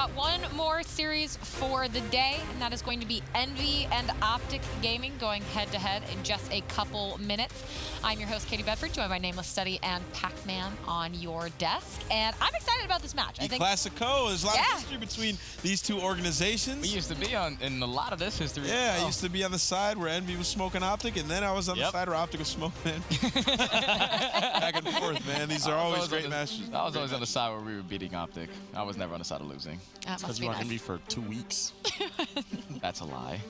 got one more series for the day, and that is going to be Envy and Optic Gaming going head-to-head in just a couple minutes. I'm your host, Katie Bedford, joined by Nameless Study and Pac-Man on your desk, and I'm excited about this match. I think Classico. There's a lot of history between these two organizations. We used to be in a lot of this history. Yeah, I used to be on the side where Envy was smoking Optic, and then I was on the side where Optic was smoking Envy. Back and forth, man. These are always great matches. I was always on the side where we were beating Optic. I was never on the side of losing. Because you were on Envy for 2 weeks. That's a lie.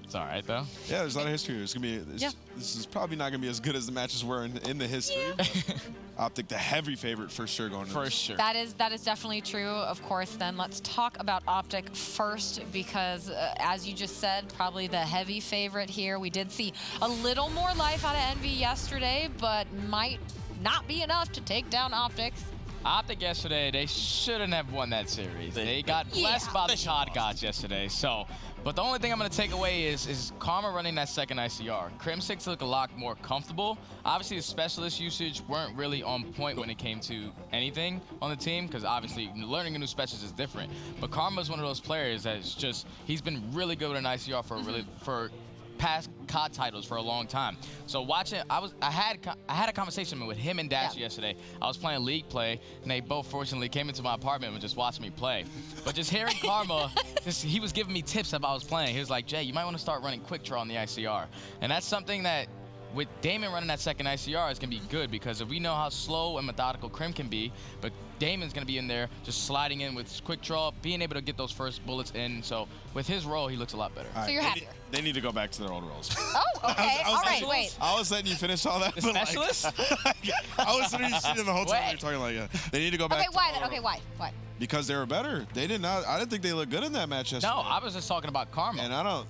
It's all right, though. Yeah, there's a lot of history. It's gonna be. This is probably not gonna be as good as the matches were in the history. Yeah. Optic, the heavy favorite for sure going. For sure. That is definitely true. Of course. Then let's talk about Optic first, because as you just said, probably the heavy favorite here. We did see a little more life out of Envy yesterday, but might not be enough to take down Optic. Optic yesterday, they shouldn't have won that series. They got blessed by the COD gods yesterday. But the only thing I'm going to take away is Karma running that second ICR. Crim6 look a lot more comfortable. Obviously, the specialist usage weren't really on point when it came to anything on the team, because obviously learning a new specialist is different. But Karma's one of those players that's just, he's been really good with an ICR for past COD titles for a long time. So watching, I had a conversation with him and Dash yesterday. I was playing League play, and they both fortunately came into my apartment and just watched me play. But just hearing Karma, he was giving me tips as I was playing. He was like, Jay, you might want to start running quick draw on the ICR. And that's something that, with Damon running that second ICR, is going to be good, because if we know how slow and methodical Crim can be, but Damon's going to be in there just sliding in with quick draw, being able to get those first bullets in. So with his role, he looks a lot better. So you're happier. They need to go back to their old roles. Oh, okay. All right, wait. I was letting you finish all that. The specialist? I was literally sitting the whole time you were talking like, they need to go back. Okay, why then? Okay, why? Why? Because they were better. They did not. I didn't think they looked good in that match yesterday. No, I was just talking about Karma.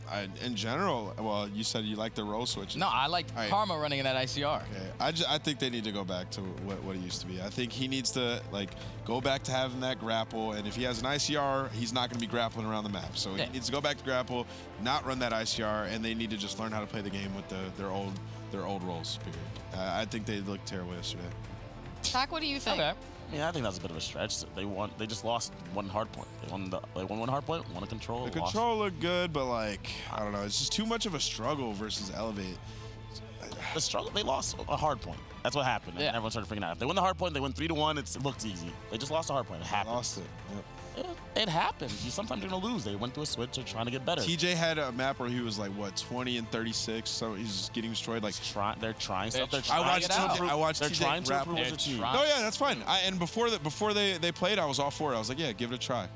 And in general, well, you said you liked the role switches. No, I liked Karma running in that ICR. Okay. I think they need to go back to what it used to be. I think he needs to go back to having that grapple. And if he has an ICR, he's not going to be grappling around the map. So he needs to go back to grapple, not run that ICR, and they need to just learn how to play the game with their old roles. Period. I think they looked terrible yesterday. Zach, what do you think? Okay. Yeah, I think that's a bit of a stretch. They just lost one hard point. They won one hard point, won a control. The control looked good, but I don't know. It's just too much of a struggle versus Elevate. The struggle, they lost a hard point. That's what happened. And everyone started freaking out. If they win the hard point, they win 3-1. It looked easy. They just lost a hard point. It happened. Lost it. Yep. It happens. Sometimes you're gonna lose. They went to a switch. They're trying to get better. TJ had a map where he was 20 and 36, so he's just getting destroyed. They're trying stuff. I watched TJ grapple. No, yeah, that's fine. And before they played, I was all for it. I was like, yeah, give it a try.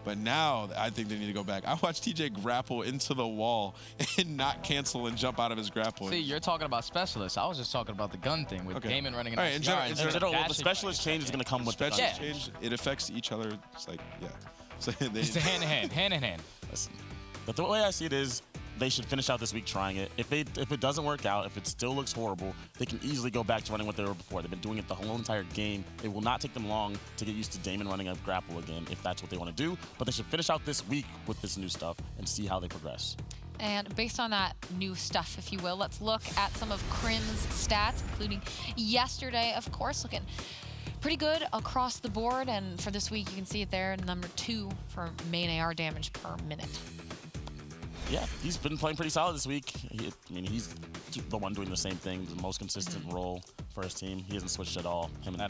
But now I think they need to go back. I watched TJ grapple into the wall and not cancel and jump out of his grapple. See, you're talking about specialists. I was just talking about the gun thing with Damon running an in general, the specialist change is going to come with the gun change. It affects each other. It's So it's hand in hand. Listen, but the way I see it is, they should finish out this week trying it. If it doesn't work out, if it still looks horrible, they can easily go back to running what they were before. They've been doing it the whole entire game. It will not take them long to get used to Damon running a grapple again, if that's what they want to do. But they should finish out this week with this new stuff and see how they progress. And based on that new stuff, if you will, let's look at some of Crim's stats, including yesterday, of course, looking pretty good across the board. And for this week, you can see it there, number 2 for main AR damage per minute. Yeah, he's been playing pretty solid this week. He's the one doing the same thing, the most consistent role for his team. He hasn't switched at all. Him and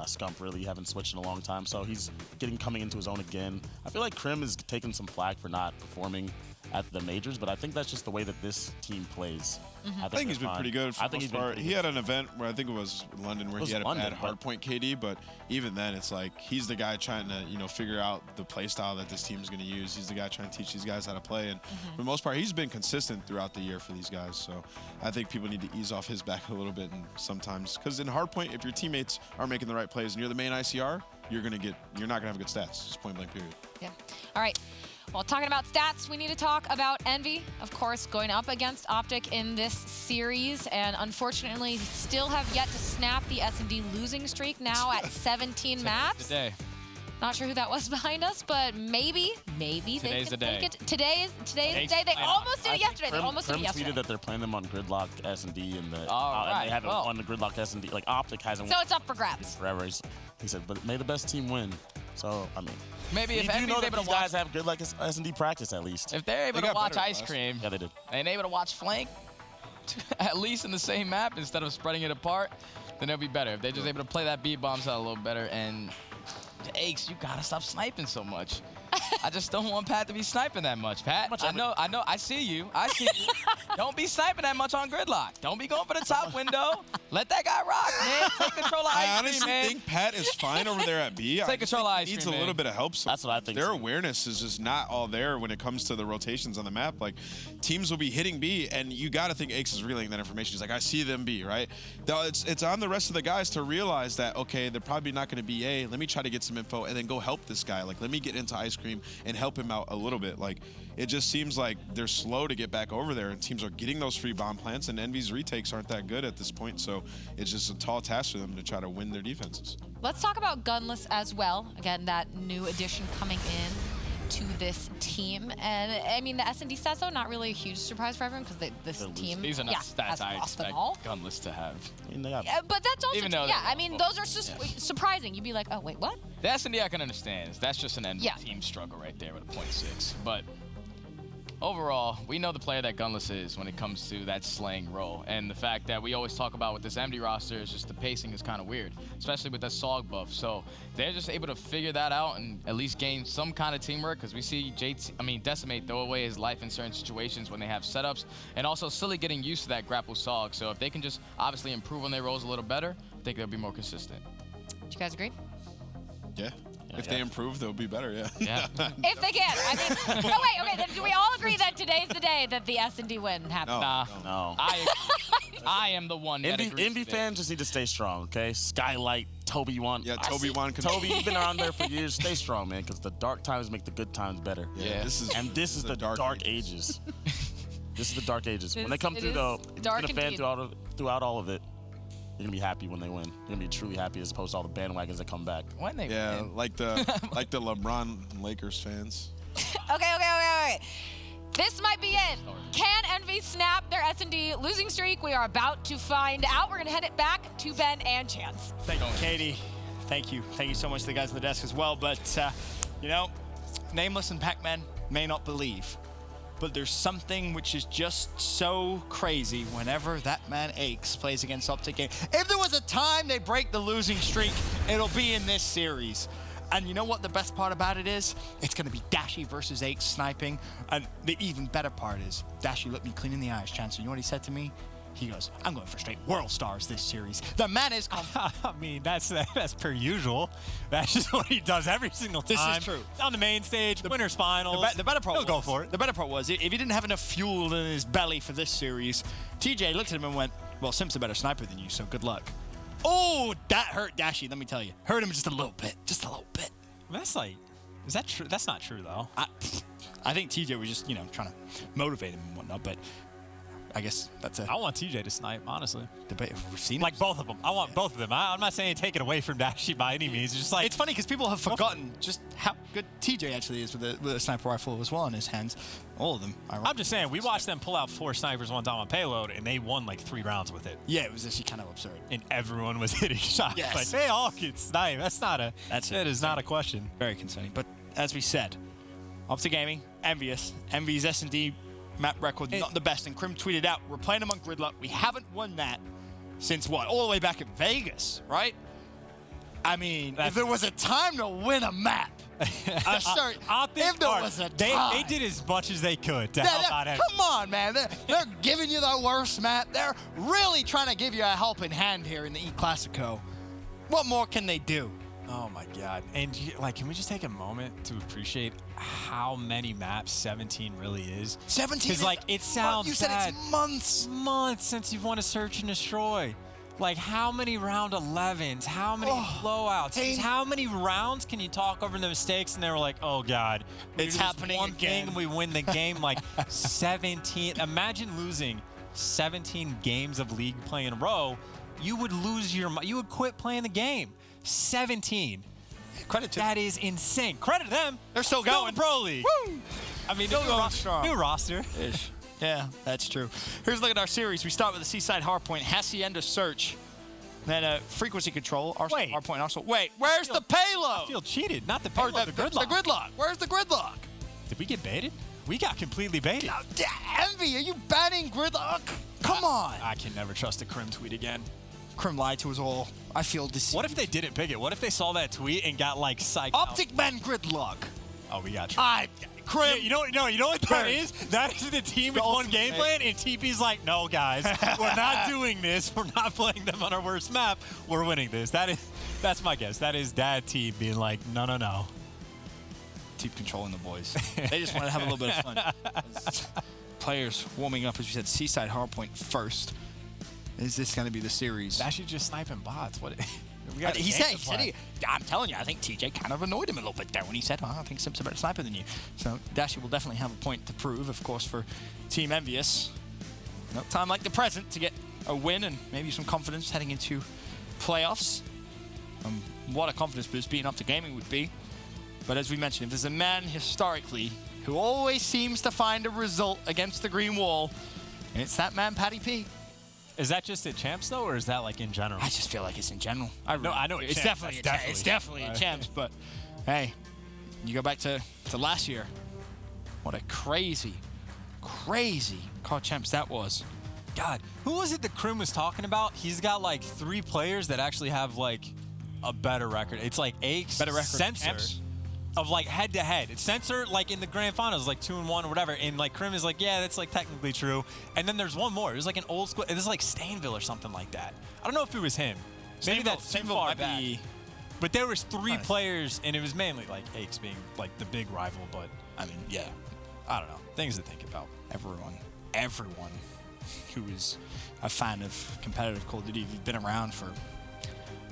Scump really haven't switched in a long time, so he's coming into his own again. I feel like Crim is taking some flack for not performing at the majors, but I think that's just the way that this team plays. I think he's been pretty good for the most part. He had an event where I think it was London where he had a bad hardpoint KD, but even then it's he's the guy trying to figure out the play style that this team is going to use. He's the guy trying to teach these guys how to play, and for the most part he's been consistent throughout the year for these guys. So I think people need to ease off his back a little bit, and sometimes because in hardpoint, if your teammates are making the right plays and you're the main ICR, you're not gonna have good stats. Just point blank period. Yeah. All right. Well, talking about stats, we need to talk about Envy, of course, going up against Optic in this series, and unfortunately still have yet to snap the S&D losing streak now at 17 maps. Today. Not sure who that was behind us, but maybe Today's they can the day. take it. Today is the day. They almost did it yesterday. They almost did it yesterday. Tweeted that they're playing them on Gridlock S&D, and and they haven't won the Gridlock S&D. Optic hasn't. So it's up for grabs. Forever. He said, but may the best team win. So, I mean, maybe if you Envy's know that able to these watch, guys have good like S&D practice at least. if they're able to watch Ice Cream, Yeah, they did. and able to watch Flank, at least in the same map instead of spreading it apart, then they'll be better. If they're just able to play that B-bombs out a little better, and Aches, you gotta stop sniping so much. I just don't want Pat to be sniping that much. Pat, I know, I see you. Don't be sniping that much on Gridlock. Don't be going for the top window. Let that guy rock, man. Take control of Ice Cream, man. I honestly think Pat is fine over there at B. Take control of Ice Cream, needs a little bit of help. That's what I think. Their awareness is just not all there when it comes to the rotations on the map. Like, teams will be hitting B, and you got to think Aches is relaying that information. He's like, I see them B, right? Though it's on the rest of the guys to realize that, okay, they're probably not going to be A. Let me try to get some info and then go help this guy. Like, let me get into Ice Cream and help him out a little bit. Like, it just seems like they're slow to get back over there, and teams are getting those free bomb plants, and Envy's retakes aren't that good at this point, so it's just a tall task for them to try to win their defenses. Let's talk about Gunless as well. Again, that new addition coming in to this team. And I mean, the S&D stats, though, not really a huge surprise for everyone because this team these are not stats I expect Gunless to have. I mean, yeah, but that's also, I mean, those are surprising. You'd be like, oh, wait, what? The S&D I can understand. That's just an end team struggle right there with a 0.6. But overall, we know the player that Gunless is when it comes to that slaying role. And the fact that we always talk about with this MD roster is just the pacing is kind of weird, especially with that SOG buff. So they're just able to figure that out and at least gain some kind of teamwork, because we see Decimate throw away his life in certain situations when they have setups, and also Silly getting used to that grapple SOG. So if they can just obviously improve on their roles a little better, I think they'll be more consistent. Do you guys agree? Yeah. If they improve, they'll be better, Yeah. If they can. I mean, no, wait, okay, then do we all agree that today's the day that the S&D win happens? No. I am the one that agrees. Envy fans just need to stay strong, okay? Skylight, Toby Wan. Yeah, Toby Wan. Toby, you've been around there for years. Stay strong, man, because the dark times make the good times better. Yeah. This is the dark ages. This is the dark ages. When they come through, though, you're going to fan throughout all of it. You're gonna be happy when they win. You're gonna be truly happy as opposed to all the bandwagons that come back. When they win. like the LeBron and Lakers fans. Okay. This might be it. Can Envy snap their S&D losing streak? We are about to find out. We're gonna head it back to Ben and Chance. Thank you, Katie. Thank you so much to the guys on the desk as well. But you know, Nameless and Pac-Man may not believe, but there's something which is just so crazy whenever that man Aches plays against Optic game. If there was a time they break the losing streak, it'll be in this series. And you know what the best part about it is? It's going to be Dashy versus Aches sniping. And the even better part is, Dashy looked me clean in the eyes, Chancellor. You know what he said to me? He goes, I'm going for straight world stars this series. The man is... I mean, that's per usual. That's just what he does every single time. This is true. On the main stage, winners finals. The better part he'll go for it. The better part was, if he didn't have enough fuel in his belly for this series, TJ looked at him and went, well, Sim's a better sniper than you, so good luck. Oh, that hurt Dashy, let me tell you. Hurt him just a little bit. Just a little bit. That's like... Is that true? That's not true, though. I think TJ was just, trying to motivate him and whatnot, but... I guess that's it. I want TJ to snipe, honestly. We've seen like both of them. I want both of them. I'm not saying take it away from Dashy by any means. It's just like... It's funny because people have forgotten just how good TJ actually is with a sniper rifle as well in his hands. All of them. I'm just saying, we watched them pull out 4 snipers one time on payload, and they won like 3 rounds with it. Yeah, it was actually kind of absurd. And everyone was hitting shots. Yes. Like, they all can snipe. That is not a question. Very concerning. But as we said, Optic Gaming, envious. Envy's S&D map record not the best, and Krim tweeted out, we're playing them on Gridlock. We haven't won that since what? All the way back in Vegas, right? I mean, if there was a time to win a map, if there was a time. They did as much as they could to help out everyone. Come on, man. They're giving you the worst map. They're really trying to give you a helping hand here in the E-Classico. What more can they do? Oh my God. And can we just take a moment to appreciate how many maps 17 really is? 17? Because it sounds you said bad. It's months. Months since you've won a search and destroy. How many round 11s? How many blowouts? Hey. How many rounds can you talk over the mistakes and they were like, oh God. It's happening one again. thing and we win the game 17. Imagine losing 17 games of League play in a row. You would you would quit playing the game. 17. Credit to that is insane. Credit to them. They're still going. Pro League. Woo! I mean, still going strong. New roster. Yeah, that's true. Here's a look at our series. We start with the Seaside hardpoint, Hacienda search. Then frequency control, Arsenal, Wait. hardpoint, Arsenal. Wait, where's the payload? I feel cheated. Not the Or payload, the gridlock. The gridlock. Where's the gridlock? Did we get baited? We got completely baited. Now, Envy, are you banning gridlock? Come on. I can never trust a Crim tweet again. Crim lied to us all. I feel deceived. What if they didn't pick it? What if they saw that tweet and got like psyched Optic ban gridlock. out? Oh, we got you. Crim. You know what that is? That is the team with one game plan, and TP's like, no, guys, we're not doing this. We're not playing them on our worst map. We're winning this. That's my guess. That is Dad team being like, no. Keep controlling the boys. They just want to have a little bit of fun. Players warming up, as you said, Seaside hardpoint first. Is this going to be the series? Dashy just sniping bots. What? He said, I'm telling you, I think TJ kind of annoyed him a little bit there when he said, I think Sim's a better sniper than you. So Dashy will definitely have a point to prove, of course, for Team Envious. No time like the present to get a win and maybe some confidence heading into playoffs. What a confidence boost beating Optic Gaming would be. But as we mentioned, if there's a man historically who always seems to find a result against the green wall, it's that man, Patty P. Is that just at champs though, or is that like in general? I just feel like it's in general. I know it's definitely a champs. But hey, you go back to last year. What a crazy COD champs that was. God, who was it that Crim was talking about? He's got like 3 players that actually have like a better record. It's like Aches, Better record Sensor, champs. of like head to head. It's Sensor like in the grand finals, like 2-1 or whatever. And like Crim is like, yeah, that's like technically true. And then there's one more. It was like an old school. It was like Stainville or something like that. I don't know if it was him. Maybe that's too far back. But there was 3 players, and it was mainly like Aches being like the big rival. But I mean, yeah, I don't know. Things to think about. Everyone who is a fan of competitive Call of Duty, if you've been around for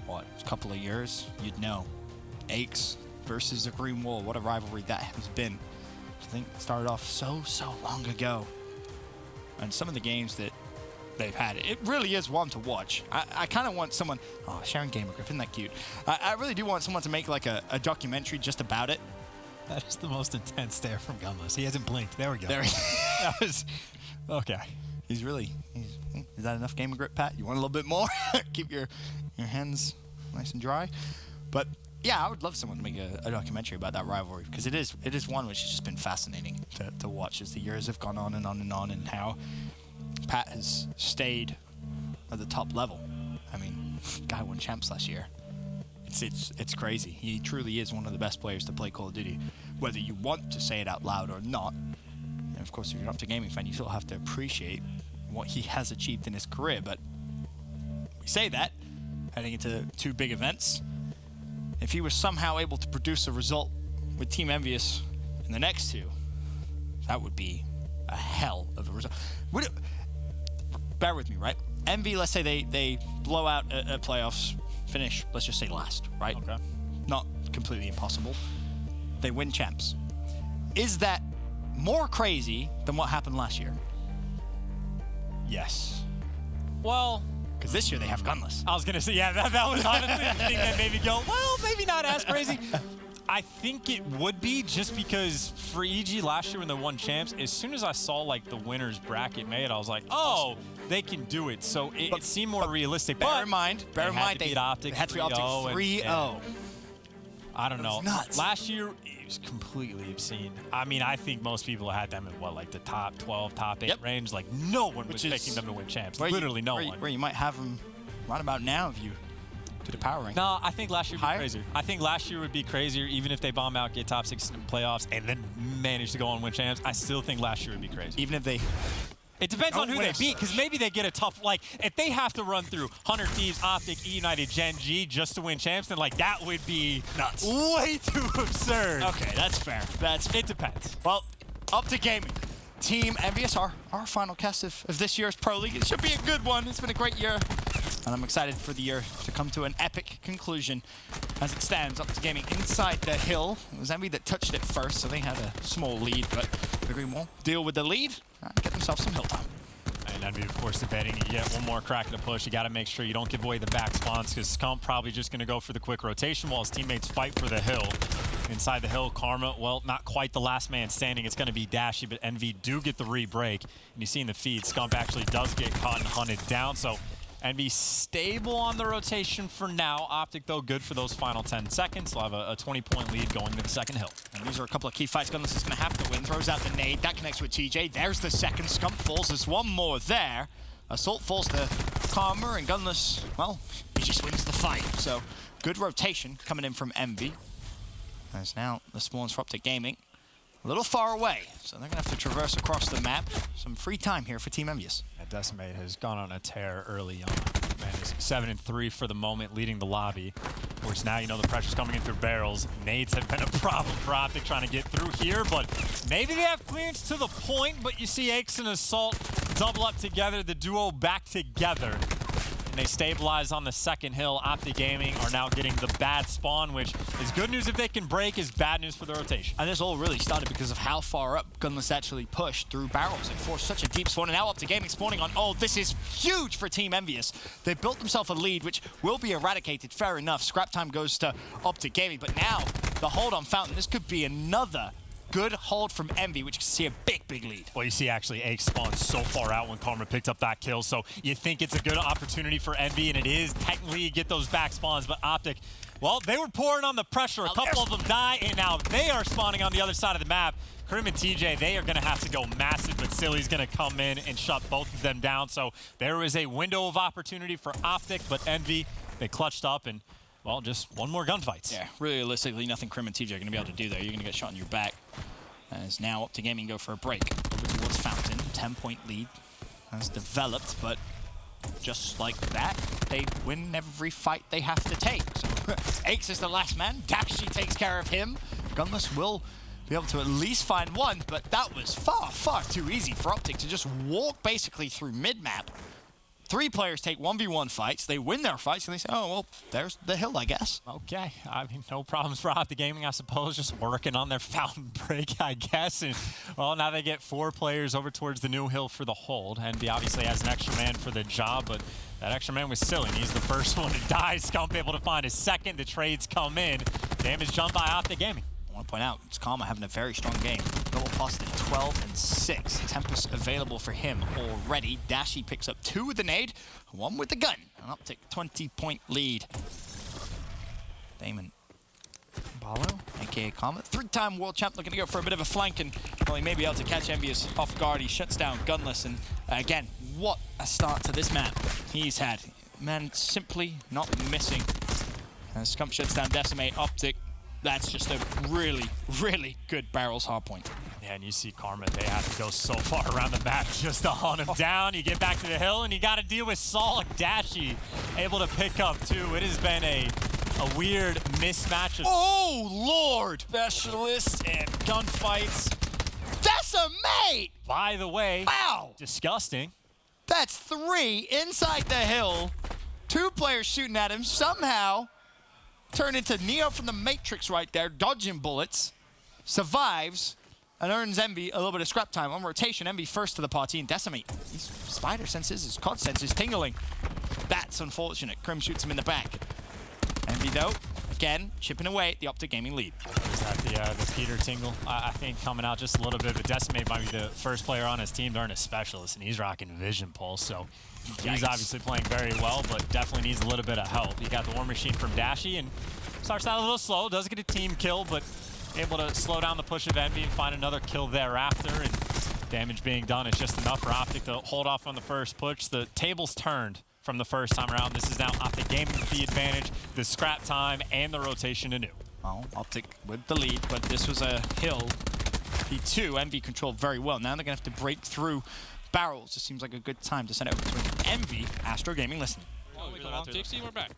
what, a couple of years, you'd know. Aches versus the Green Wall, what a rivalry that has been. I think it started off so long ago. And some of the games that they've had, it really is one to watch. I kind of want someone, Sharon Gamer Grip, isn't that cute? I really do want someone to make like a documentary just about it. That is the most intense stare from Gunless. He hasn't blinked. There we go. That was okay. Is that enough Gamer Grip, Pat? You want a little bit more? Keep your hands nice and dry. But yeah, I would love someone to make a documentary about that rivalry, because it is one which has just been fascinating to watch as the years have gone on and on and on, and how Pat has stayed at the top level. I mean, guy won champs last year. It's crazy. He truly is one of the best players to play Call of Duty, whether you want to say it out loud or not. And of course, if you're an Optic Gaming fan, you still have to appreciate what he has achieved in his career. But we say that heading into 2 big events. If he was somehow able to produce a result with Team Envious in the next 2, that would be a hell of a result. Bear with me, right? Envy, let's say they blow out a playoffs, finish, let's just say last, right? Okay. Not completely impossible. They win champs. Is that more crazy than what happened last year? Yes. Well, because this year they have Gunless. I was going to say, yeah, that was honestly the thing that made me go, well, maybe not as crazy. I think it would be, just because for EG last year when they won champs, as soon as I saw like the winners bracket made, I was like, oh, they can do it. So it seemed more realistic. Bear in mind, they had to beat Optic 3-0. I don't know. Nuts. Last year, it was completely obscene. I mean, I think most people had them in, like the top 12, top 8 range. Like, no one was picking them to win champs. Literally no one. Where you might have them right about now if you did a power rank. No, I think last year would be crazier. I think last year would be crazier, even if they bomb out, get top 6 in the playoffs, and then manage to go on and win champs. I still think last year would be crazy. Even if they... It depends on who they beat, because maybe they get a tough, like, if they have to run through 100 Thieves, Optic, E United, Gen G just to win champs, then, like, that would be nuts. Way too absurd. Okay, that's fair. It depends. Well, Optic Gaming, Team Envious, our final cast of this year's Pro League. It should be a good one. It's been a great year, and I'm excited for the year to come to an epic conclusion. As it stands, Optic Gaming inside the hill. It was Envy that touched it first, so they had a small lead, but the Green Wall deal with the lead and get themselves some hill time. And Envy, of course, debating to get one more crack at a push. You got to make sure you don't give away the back spawns, because Scump probably just going to go for the quick rotation while his teammates fight for the hill. Inside the hill, Karma, well, not quite the last man standing. It's going to be Dashy, but Envy do get the re-break. And you see in the feed, Scump actually does get caught and hunted down. So Envy stable on the rotation for now. Optic, though, good for those final 10 seconds. They'll have a 20-point lead going into the second hill. And these are a couple of key fights Gunless is going to have to win. Throws out the nade. That connects with TJ. There's the second. Scump falls. There's one more there. Assault falls to Karma, and Gunless, well, he just wins the fight. So good rotation coming in from Envy. As now the spawns for Optic Gaming. A little far away, so they're going to have to traverse across the map. Some free time here for Team Envious. Decimate has gone on a tear early on. Man is 7-3 for the moment, leading the lobby. Of course, now you know the pressure's coming in through barrels. Nades have been a problem for Optic trying to get through here, but maybe they have clearance to the point, but you see Aches and Assault double up together, the duo back together. They stabilize on the second hill. Optic Gaming are now getting the bad spawn, which is good news if they can break, is bad news for the rotation. And this all really started because of how far up Gunless actually pushed through barrels. It forced such a deep spawn, and now Optic Gaming spawning on. Oh, this is huge for Team Envious. They built themselves a lead, which will be eradicated, fair enough. Scrap time goes to Optic Gaming, but now the hold on Fountain. This could be another good hold from Envy, which can see a big lead. Well, you see actually Ace spawned so far out when Karma picked up that kill, so you think it's a good opportunity for Envy, and it is. Technically, you get those back spawns, but Optic, well, they were pouring on the pressure. A couple of them die, and now they are spawning on the other side of the map. Krim and TJ, they are going to have to go massive, but Silly's going to come in and shut both of them down. So there is a window of opportunity for Optic, but Envy, they clutched up, and well, just one more gunfight. Yeah, realistically, nothing Krim and TJ are going to be able to do there. You're going to get shot in your back. As now Optic Gaming go for a break. Over towards Fountain. 10-point lead has developed, but just like that, they win every fight they have to take. So Aches is the last man. Dashi takes care of him. Gunless will be able to at least find one, but that was far too easy for Optic to just walk basically through mid-map. 3 players take 1v1 fights, they win their fights, and they say, oh, well, there's the hill, I guess. Okay, I mean, no problems for Optic Gaming, I suppose, just working on their fountain break, I guess. And, well, now they get 4 players over towards the new hill for the hold. Envy obviously has an extra man for the job, but that extra man was Silly. He's the first one to die. Scump able to find his second. The trades come in. Damage jump by Optic Gaming. I want to point out, it's Karma having a very strong game. Double positive, 12 and 6. Tempest available for him already. Dashi picks up 2 with the nade, 1 with the gun. An Optic 20-point lead. Damon Barlow, aka Karma, 3-time world champ, looking to go for a bit of a flank, and well, he may be able to catch Envious off guard. He shuts down Gunless, and again, what a start to this map he's had. Man, simply not missing. As Scump shuts down Decimate, Optic. That's just a really good barrels hardpoint. Yeah, and you see Karma, they have to go so far around the map just to hunt him down. You get back to the hill, and you got to deal with Solid Dashi, able to pick up 2. It has been a weird mismatch of Lord! Specialists and gunfights. Decimate! By the way, wow! Disgusting. That's 3 inside the hill. 2 players shooting at him, somehow turned into Neo from the Matrix right there, dodging bullets, survives, and earns Envy a little bit of scrap time. On rotation, Envy first to the party, and Decimate. His spider senses, his COD senses tingling. That's unfortunate. Krim shoots him in the back. Envy, though, again, chipping away at the Optic Gaming lead. Is that the Peter tingle? I think coming out just a little bit, but Decimate might be the first player on his team to earn a specialist, and he's rocking Vision Pulse, so he's obviously playing very well, but definitely needs a little bit of help. You got the War Machine from Dashi, and starts out a little slow, does get a team kill, but able to slow down the push of Envy and find another kill thereafter, and damage being done is just enough for Optic to hold off on the first push. The tables turned from the first time around. This is now Optic Gaming with the advantage, the scrap time, and the rotation anew. Well, Optic with the lead, but this was a hill. P2, Envy controlled very well. Now they're going to have to break through barrels. It seems like a good time to send it over between Envy, Astro Gaming. Listen. Oh, we come on. TXT, we're back.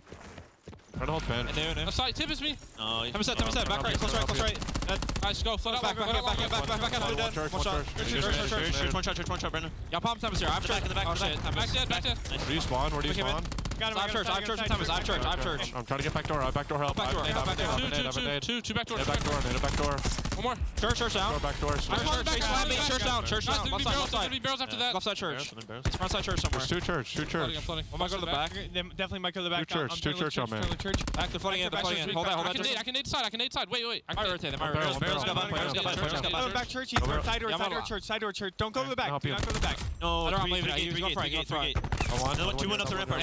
Try to hold pen. Oh, side, tip is me. No, Time set, back right, close right. Nice, go, float back. One shot, Brendan. Yeah, pop Tempest here. I'm church. Back dead. Back dead. Where do you spawn? Where do you spawn? I have church and Tempest. I have church. I'm trying to get back door. I have back door help. Two back door. Back door. One more. Church down. Door back doors. Church down. Church down. Left side. Left side. Barrels after that. Left side church. Front side church somewhere. There's 2 church. 2 church. I'm floating. One might go to the back. Definitely might go to the back. 2 church. 2 church on man. Back. They're flooding in. Hold that. I can nade side. Wait. I can rotate them. Barrels got back. Barrels got back. Back church. He's side door church. Don't go to the back. Do not go to the back. No, I'm leaving. He's going front. Two went up the rampart.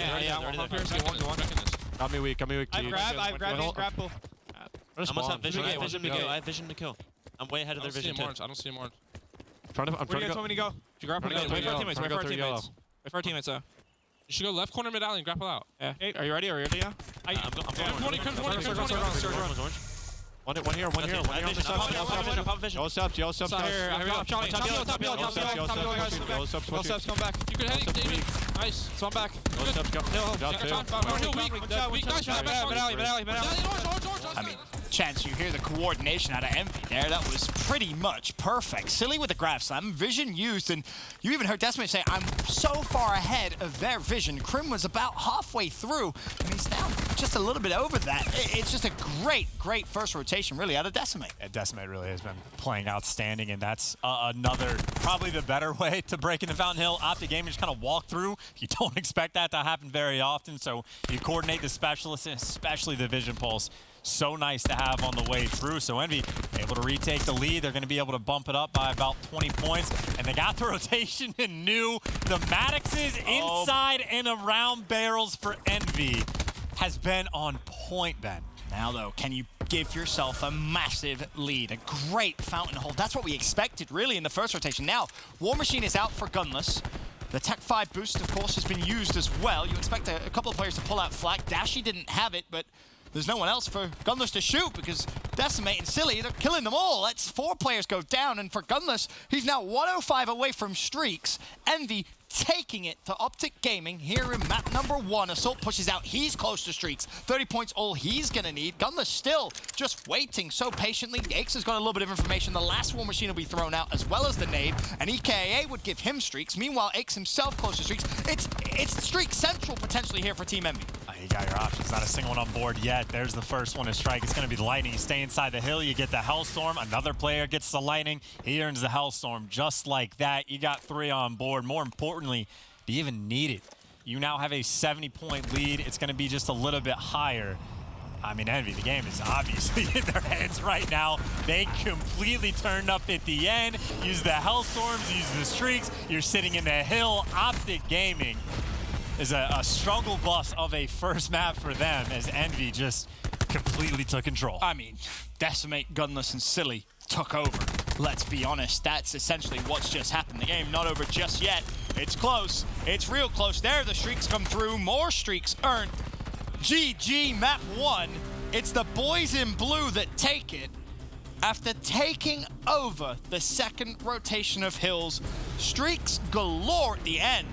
Got me weak. I've grabbed his grapple. I almost have vision. I have vision to kill. I'm way ahead of their vision too. I don't see him orange. I'm trying to Where do you guys want me to go? You grapple Wait Wait for our teammates though. You should go left corner mid alley and grapple out. Yeah. Hey, are you ready? Yeah. I'm going. 20. One here. Pop vision. Yellow steps. Yellow steps come back. You could head David. Nice. So I'm back. Yellow steps go. I mean, Chance, you hear the coordination out of Envy there. That was pretty much perfect. Silly with the grab slam, vision used, and you even heard Decimate say, I'm so far ahead of their vision. Krim was about halfway through, and he's now just a little bit over that. It's just a great first rotation, really, out of Decimate. Yeah, Decimate really has been playing outstanding, and that's another, probably the better way to break into Fountain Hill. Optic Gaming just kind of walk through. You don't expect that to happen very often, so you coordinate the specialists, and especially the Vision Pulse. So nice to have on the way through. So Envy able to retake the lead. They're going to be able to bump it up by about 20 points. And they got the rotation and knew the Maddoxes inside and around barrels for Envy has been on point, Ben. Now, though, can you give yourself a massive lead? A great fountain hold. That's what we expected, really, in the first rotation. Now, War Machine is out for Gunless. The Tech 5 boost, of course, has been used as well. You expect a couple of players to pull out Flak. Dashy didn't have it, but there's no one else for Gunless to shoot because Decimate and Silly, they're killing them all. That's 4 players go down, and for Gunless, he's now 105 away from Streaks. Envy taking it to Optic Gaming here in map number 1. Assault pushes out. He's close to Streaks. 30 points all he's going to need. Gunless still just waiting so patiently. Aix has got a little bit of information. The last War Machine will be thrown out as well as the nade, and EKA would give him Streaks. Meanwhile, Aix himself close to Streaks. It's Streaks Central potentially here for Team Envy. You got your options. Not a single one on board yet. There's the first one to strike. It's going to be the Lightning. You stay inside the hill. You get the Hellstorm. Another player gets the Lightning. He earns the Hellstorm just like that. You got 3 on board. More importantly, do you even need it? You now have a 70-point lead. It's going to be just a little bit higher. I mean, Envy, the game is obviously in their hands right now. They completely turned up at the end. Use the Hellstorms, use the Streaks. You're sitting in the hill. Optic Gaming is a struggle bus of a first map for them as Envy just completely took control. I mean, Decimate, Gunless, and Silly took over. Let's be honest, that's essentially what's just happened. The game not over just yet. It's close. It's real close. There, the streaks come through. More streaks earned. GG, map 1. It's the boys in blue that take it. After taking over the second rotation of hills, streaks galore at the end.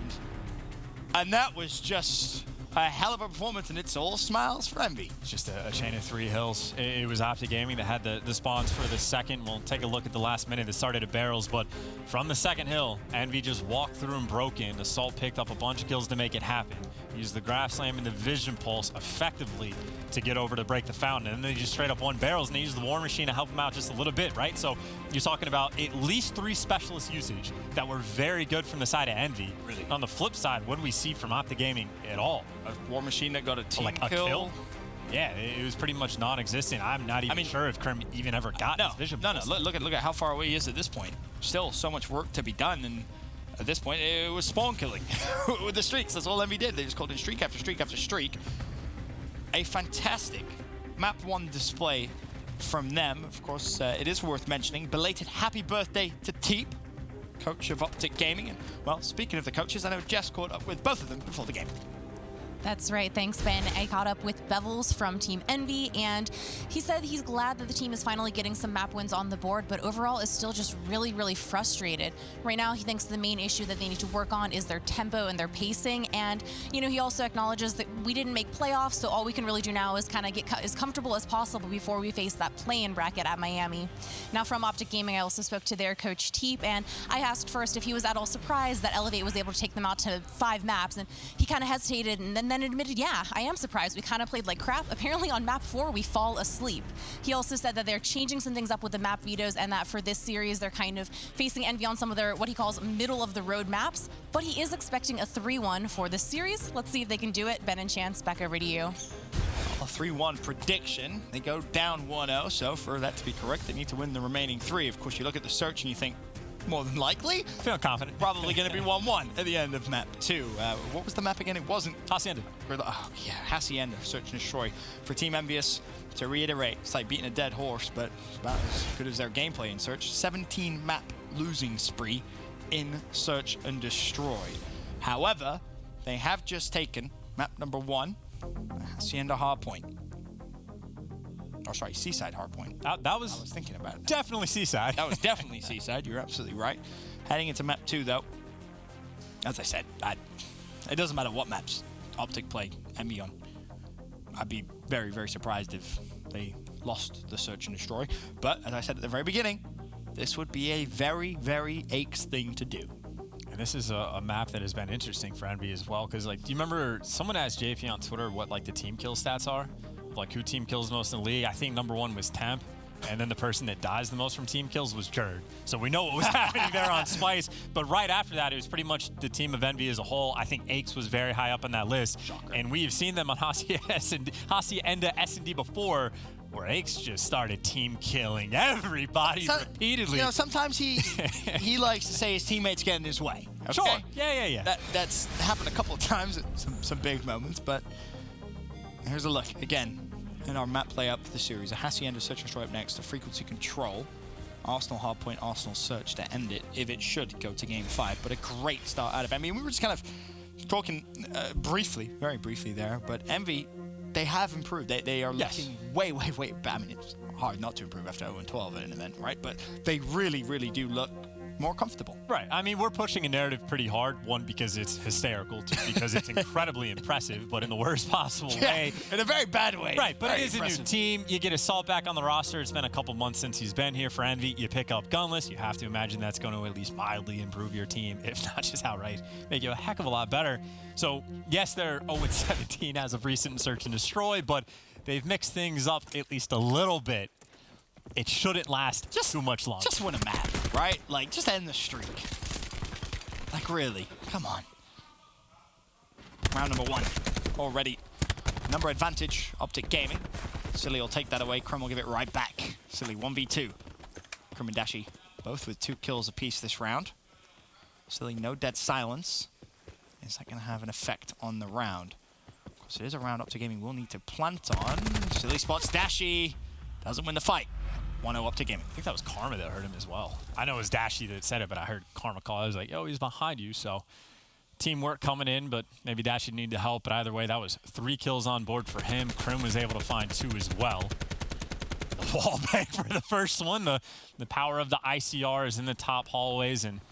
And that was just a hell of a performance, and it's all smiles for Envy. It's just a chain of 3 hills. It was Optic Gaming that had the spawns for the second. We'll take a look at the last minute that started at barrels, but from the second hill, Envy just walked through and broke in. Assault picked up a bunch of kills to make it happen. Used the Graph Slam and the Vision Pulse effectively to get over to break the fountain. And then they just straight up won barrels, and they used the War Machine to help them out just a little bit, right? So you're talking about at least 3 specialist usage that were very good from the side of Envy. Really? On the flip side, what do we see from Optic Gaming at all? A War Machine that got a team like a kill? Yeah, it was pretty much non-existent. I'm not even sure if Krim even ever got his Vision Pulse. No, look at how far away he is at this point. Still so much work to be done, and at this point, it was spawn killing with the streaks. That's all Envy did. They just called in streak after streak after streak. A fantastic map 1 display from them. Of course, it is worth mentioning. Belated happy birthday to Teep, coach of Optic Gaming. And, well, speaking of the coaches, I know Jess caught up with both of them before the game. That's right. Thanks, Ben. I caught up with Bevels from Team Envy, and he said he's glad that the team is finally getting some map wins on the board, but overall is still just really, really frustrated. Right now, he thinks the main issue that they need to work on is their tempo and their pacing, and, you know, he also acknowledges that we didn't make playoffs, so all we can really do now is kind of get as comfortable as possible before we face that play-in bracket at Miami. Now, from Optic Gaming, I also spoke to their coach, Teep, and I asked first if he was at all surprised that Elevate was able to take them out to 5 maps, and he kind of hesitated, and then then admitted, yeah, I am surprised. We kind of played like crap. Apparently on map 4, we fall asleep. He also said that they're changing some things up with the map vetoes and that for this series, they're kind of facing Envy on some of their, what he calls middle of the road maps. But he is expecting a 3-1 for this series. Let's see if they can do it. Ben and Chance, back over to you. A 3-1 prediction. They go down 1-0, so for that to be correct, they need to win the remaining 3. Of course, you look at the search and you think, more than likely, feel confident. Probably going to be 1-1 at the end of map 2. What was the map again? It wasn't Hacienda. Oh yeah, Hacienda. Search and destroy for Team Envious. To reiterate, it's like beating a dead horse, but it's about as good as their gameplay in Search. 17 map losing spree in Search and Destroy. However, they have just taken map number 1, Hacienda hardpoint. Oh, sorry, Seaside hardpoint. That was. I was thinking about it. Definitely Seaside. That was definitely Seaside. You're absolutely right. Heading into map 2, though. As I said, it doesn't matter what maps Optic play Envy on. I'd be very, very surprised if they lost the Search and Destroy. But as I said at the very beginning, this would be a very, very Aches thing to do. And this is a map that has been interesting for Envy as well, because like, do you remember someone asked JP on Twitter what like the team kill stats are? Like who team kills most in the league? I think number 1 was Temp, and then the person that dies the most from team kills was Jerd. So we know what was happening there on Spice, but right after that, it was pretty much the team of Envy as a whole. I think Aches was very high up on that list. Shocker. And we've seen them on Hacienda S&D before, where Aches just started team killing everybody repeatedly. You know, sometimes he likes to say his teammates get in his way. Okay? Sure. Yeah. That's happened a couple of times at some big moments, but here's a look again in our map play up for the series. A Hacienda Search and Destroy up next, a Frequency Control, Arsenal Hardpoint, Arsenal Search to end it if it should go to Game 5. But a great start out of Envy. We were just kind of talking briefly, very briefly there, but Envy, they have improved. They are looking way, I mean, it's hard not to improve after 0-12 at an event, right? But they really, really do look more comfortable. Right. I mean, we're pushing a narrative pretty hard. 1, because it's hysterical. 2, because it's incredibly impressive, but in the worst possible way. In a very bad way. Right, but very it is impressive. a new team. You get Assault back on the roster. It's been a couple months since he's been here for Envy. You pick up Gunless. You have to imagine that's going to at least mildly improve your team, if not just outright make you a heck of a lot better. So, yes, they're 0-17 as of recent Search and Destroy, but they've mixed things up at least a little bit. It shouldn't last too much longer. Just win a map, right? Like, just end the streak. Like, really? Come on. Round number 1. Already. Number advantage, Optic Gaming. Silly will take that away. Chrome will give it right back. Silly 1v2. Chrome and Dashi both with 2 kills apiece this round. Silly, no dead silence. Is that going to have an effect on the round? Of course, it is a round Optic Gaming will need to plant on. Silly spots Dashi. Doesn't win the fight. 1-0 Optic Gaming. I think that was Karma that hurt him as well. I know it was Dashi that said it, but I heard Karma call. I was like, yo, he's behind you. So teamwork coming in, but maybe Dashi needed to help. But either way, that was 3 kills on board for him. Krim was able to find 2 as well. Wall bang for the first one. The power of the ICR is in the top hallways, and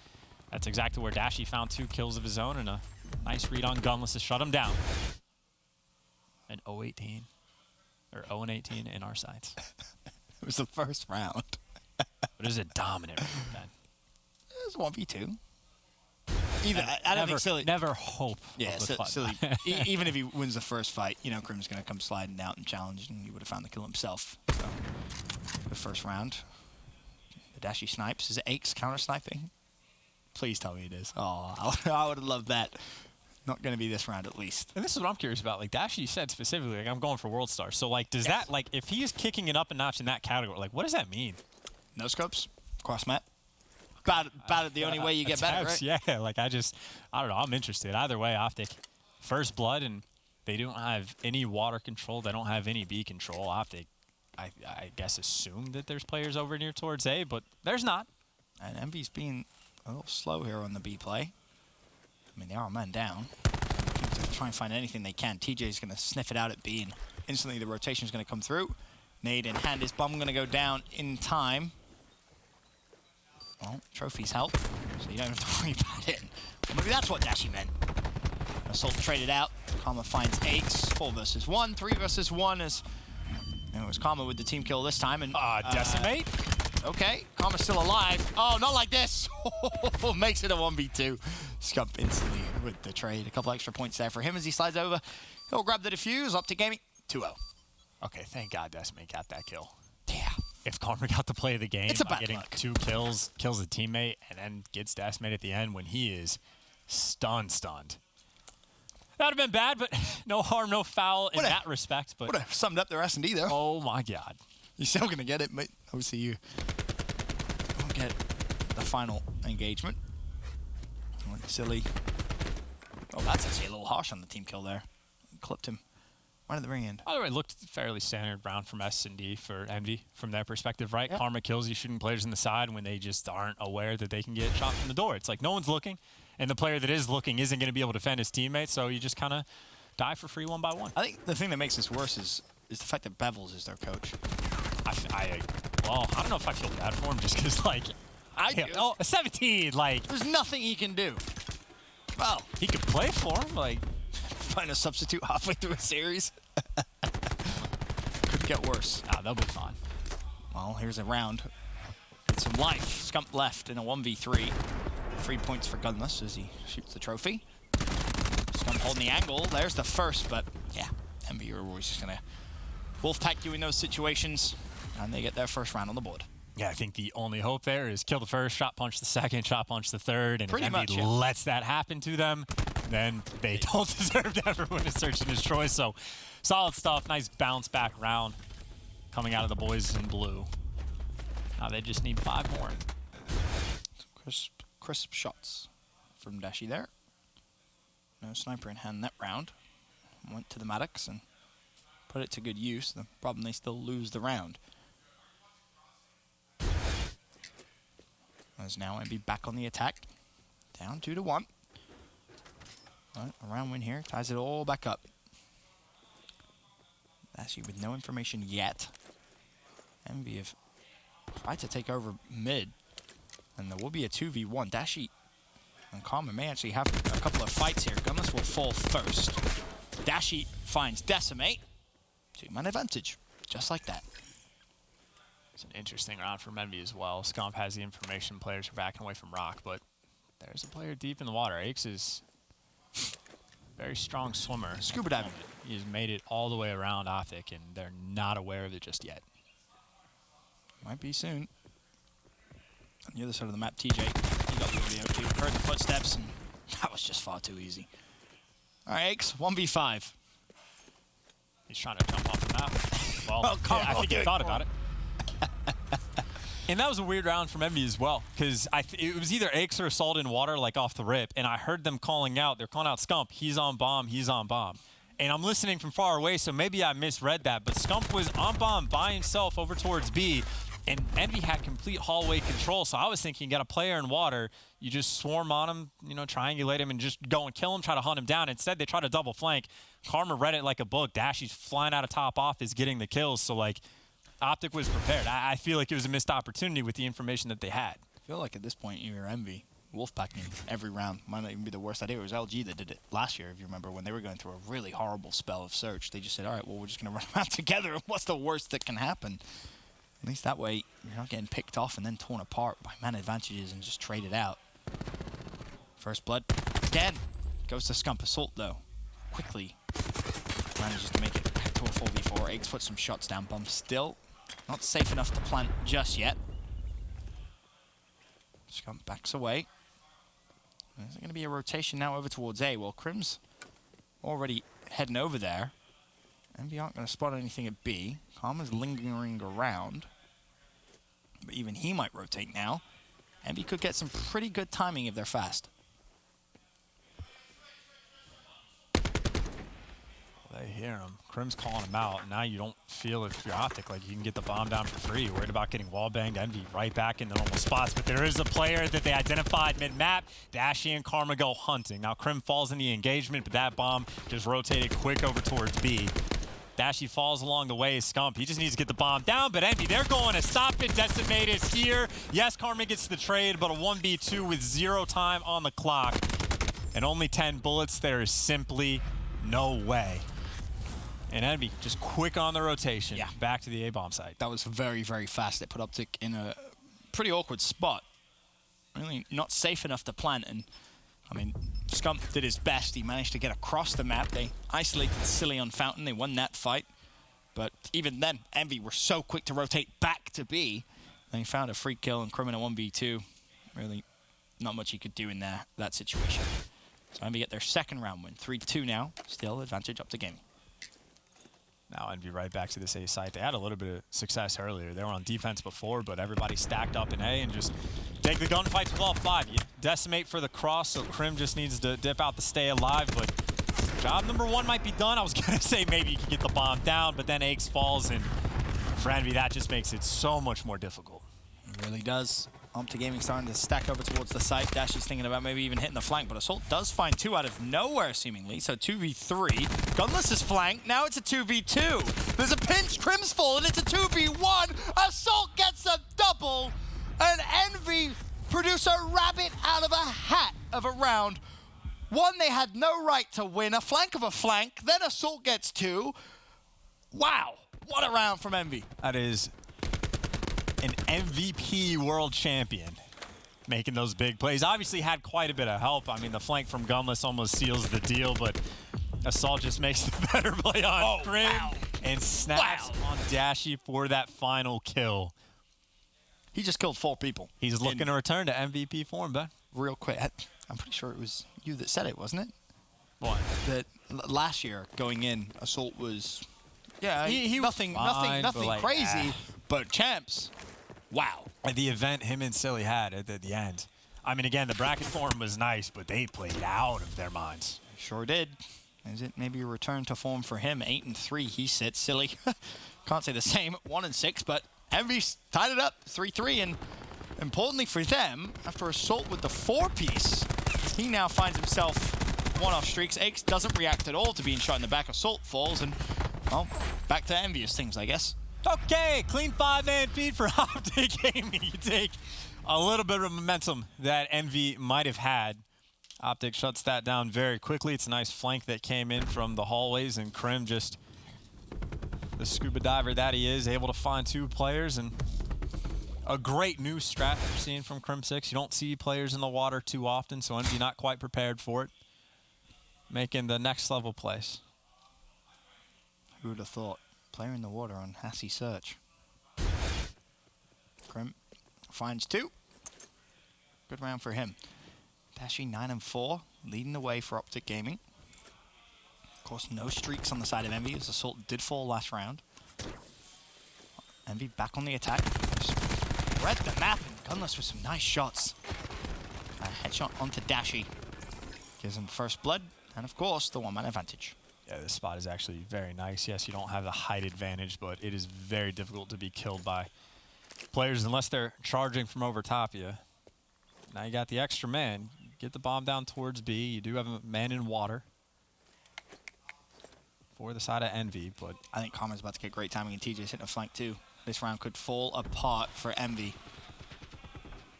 that's exactly where Dashi found 2 kills of his own, and a nice read on Gunless to shut him down. And 0-18, or 0-18 in our sides. It was the first round. But it was a dominant round, man. It was 1v2. Even I don't think Silly. Never hope. Yeah, Silly. Even if he wins the first fight, you know, Crim's going to come sliding out and challenge, and he would have found the kill himself. So, the first round. The Dashi snipes. Is it Aches counter sniping? Please tell me it is. Oh, I would have loved that. Not going to be this round, at least. And this is what I'm curious about. Like, Dashi said specifically, like, I'm going for World Star. So, like, does that, like, if he is kicking it up a notch in that category, like, what does that mean? No scopes, cross map. About the only way you get better, right? Yeah, like, I don't know. I'm interested. Either way, Optic, first blood, and they don't have any water control. They don't have any B control. Optic, I guess, assume that there's players over near towards A, but there's not. And Envy's being a little slow here on the B play. I mean, they are a man down. Looking to try and find anything they can. TJ's going to sniff it out at B, and instantly the rotation is going to come through. Nade in hand. His bomb going to go down in time. Well, trophies help, so you don't have to worry about it. Well, maybe that's what Dashi meant. Assault traded out. Karma finds Aches. 4 versus 1. 3 versus 1 as it was Karma with the team kill this time. And Decimate? Okay, Karma's still alive. Oh, not like this. Makes it a 1v2. Scump instantly with the trade. A couple extra points there for him as he slides over. He'll grab the defuse. Optic Gaming, 2-0. Okay, thank God Decimate got that kill. Yeah. If Karma got to play the game by getting luck. 2 kills, kills a teammate, and then gets Decimate at the end when he is stunned. That would have been bad, but no harm, no foul in that respect. But would have summed up their S&D, though. Oh, my God. You're still going to get it, mate. Obviously, you won't get the final engagement. Went silly. Oh, that's actually a little harsh on the team kill there. Clipped him right at the very end. By the way, it looked fairly standard round from S&D for Envy from their perspective, right? Yep. Karma kills you shooting players in the side when they just aren't aware that they can get shot from the door. It's like no one's looking, and the player that is looking isn't going to be able to defend his teammates, so you just kind of die for free 1 by 1. I think the thing that makes this worse is the fact that Bevels is their coach. Well, I don't know if I feel bad for him just because, like, a 17, like. There's nothing he can do. Well, he could play for him, like. Find a substitute halfway through a series. Could get worse. Nah, they'll be fine. Well, here's a round with some life. Scump left in a 1v3. 3 points for Gunless as he shoots the trophy. Scump holding the angle. There's the first, but yeah, Envy are always just gonna wolfpack you in those situations, and they get their first round on the board. Yeah, I think the only hope there is kill the first, shot punch the second, shot punch the third, and Pretty if Envy much, yeah. lets that happen to them, then they don't deserve to ever win a search and destroy. So solid stuff, nice bounce back round coming out of the boys in blue. Now they just need 5 more. Crisp shots from Dashi there. No sniper in hand that round. Went to the Maddox and put it to good use. The problem, they still lose the round. As now Envy back on the attack. Down 2-1. Right, a round win here. Ties it all back up. Dashi with no information yet. Envy have tried to take over mid. And there will be a 2v1. Dashi and Karma may actually have a couple of fights here. Gunless will fall first. Dashi finds Decimate. 2-man advantage. Just like that. It's an interesting round for Envy as well. Scump has the information. Players are backing away from Rock, but there's a player deep in the water. Aches is a very strong swimmer. Scuba diving. He's made it all the way around Optic, and they're not aware of it just yet. Might be soon. On the other side of the map, TJ, he got the audio too. Heard the footsteps, and that was just far too easy. All right, Aches, 1v5. He's trying to jump off the map. Well, I think he thought about it. And that was a weird round from Envy as well, because it was either Aches or Assault in water, like off the rip, and I heard them calling out. They're calling out Scump. He's on bomb. He's on bomb. And I'm listening from far away, so maybe I misread that. But Scump was on bomb by himself over towards B, and Envy had complete hallway control. So I was thinking, you got a player in water, you just swarm on him, you know, triangulate him, and just go and kill him, try to hunt him down. Instead, they try to double flank. Karma read it like a book. Dashy's flying out of top off is getting the kills. So, like, Optic was prepared. I feel like it was a missed opportunity with the information that they had. I feel like at this point, you're Envy. Wolfpacking every round might not even be the worst idea. It was LG that did it last year, if you remember, when they were going through a really horrible spell of search. They just said, all right, well, we're just going to run around together. What's the worst that can happen? At least that way, you're not getting picked off and then torn apart by man advantages and just traded out. First blood. Again. Goes to Scump. Assault, though. Quickly manages to make it back to a 4v4. Eggs puts some shots down. Bomb still not safe enough to plant just yet. Scump backs away. There's going to be a rotation now over towards A. Well, Crim's already heading over there. Envy aren't going to spot anything at B. Karma's lingering around. But even he might rotate now. Envy could get some pretty good timing if they're fast. They hear him. Crim's calling him out. Now you don't feel, if you're Optic, like you can get the bomb down for free. You're worried about getting wall banged. Envy right back in the normal spots. But there is a player that they identified mid-map. Dashi and Karma go hunting. Now Crim falls in the engagement, but that bomb just rotated quick over towards B. Dashi falls along the way. Scump, he just needs to get the bomb down, but Envy, they're going to stop it. Decimate is here. Yes, Karma gets the trade, but a 1v2 with 0 time on the clock. And only 10 bullets. There is simply no way. And Envy just quick on the rotation. Yeah. Back to the A-bomb site. That was very, very fast. It put Optic in a pretty awkward spot. Really not safe enough to plant. And I mean, Scump did his best. He managed to get across the map. They isolated Silly on Fountain. They won that fight. But even then, Envy were so quick to rotate back to B. They found a free kill and Crim in a 1v2. Really not much he could do in that situation. So Envy get their second round win. 3-2 now. Still advantage up to Gaming. Now Envy right back to this A site. They had a little bit of success earlier. They were on defense before, but everybody stacked up in A and just take the gunfight to all 5. You decimate for the cross, so Crim just needs to dip out to stay alive, but job number 1 might be done. I was going to say maybe you could get the bomb down, but then Aches falls, and for Envy, that just makes it so much more difficult. It really does. Optic Gaming starting to stack over towards the site. Dash is thinking about maybe even hitting the flank, but Assault does find 2 out of nowhere, seemingly. So 2v3. Gunless is flanked. Now it's a 2v2. There's a pinch. Crim's fallen. It's a 2v1. Assault gets a double. And Envy produce a rabbit out of a hat of a round. One they had no right to win. A flank of a flank. Then Assault gets 2. Wow. What a round from Envy. That is an MVP world champion making those big plays. Obviously had quite a bit of help. I mean, the flank from Gunless almost seals the deal, but Assault just makes the better play on Crim and snaps on Dashy for that final kill. He just killed 4 people. He's looking to return to MVP form, Ben. Real quick, I'm pretty sure it was you that said it, wasn't it? What? That last year going in, Assault was, yeah, he nothing like, crazy, but champs. Wow. At the event him and Silly had at the end. I mean, again, the bracket form was nice, but they played out of their minds. Sure did. Is it maybe a return to form for him? 8-3 he sits. Silly can't say the same. 1-6, but Envy's tied it up 3-3, and importantly for them, after Assault with the 4-piece, he now finds himself one-off streaks. Aches doesn't react at all to being shot in the back. Assault falls, and well, back to envious things, I guess. Okay, clean 5-man feed for Optic Gaming. You take a little bit of momentum that Envy might have had. Optic shuts that down very quickly. It's a nice flank that came in from the hallways, and Crim, just the scuba diver that he is, able to find 2 players, and a great new strat we're seeing from Crim 6. You don't see players in the water too often, so Envy not quite prepared for it. Making the next level plays. Who would have thought? Player in the water on Hassie Search. Crim finds 2. Good round for him. Dashi 9-4, leading the way for Optic Gaming. Of course, no streaks on the side of Envy, as Assault did fall last round. Envy back on the attack. Spread the map, and Gunless with some nice shots. A headshot onto Dashi. Gives him first blood, and of course, the 1-man advantage. Yeah, this spot is actually very nice. Yes, you don't have the height advantage, but it is very difficult to be killed by players unless they're charging from over top you. Now you got the extra man. Get the bomb down towards B. You do have a man in water for the side of Envy, but I think Karma's about to get great timing, and TJ's hitting a flank too. This round could fall apart for Envy.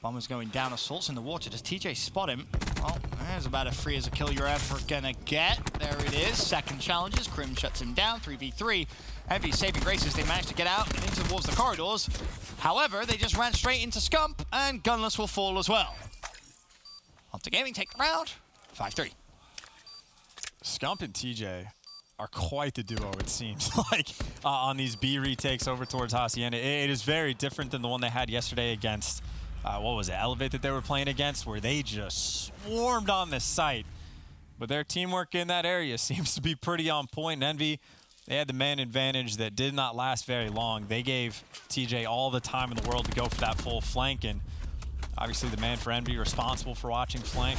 Bomber's going down. Assault's in the water. Does TJ spot him? Well, there's about as free as a kill you're ever gonna get. There it is. Second challenges. Crim shuts him down. 3v3. Envy saving graces. They managed to get out and into towards the corridors. However, they just ran straight into Scump, and Gunless will fall as well. Optic Gaming take the round. 5-3. Scump and TJ are quite the duo, it seems like, on these B retakes over towards Hacienda. It is very different than the one they had yesterday against, what was it, Elevate that they were playing against, where they just swarmed on this site. But their teamwork in that area seems to be pretty on point. And Envy, they had the man advantage that did not last very long. They gave TJ all the time in the world to go for that full flank, and obviously the man for Envy responsible for watching flank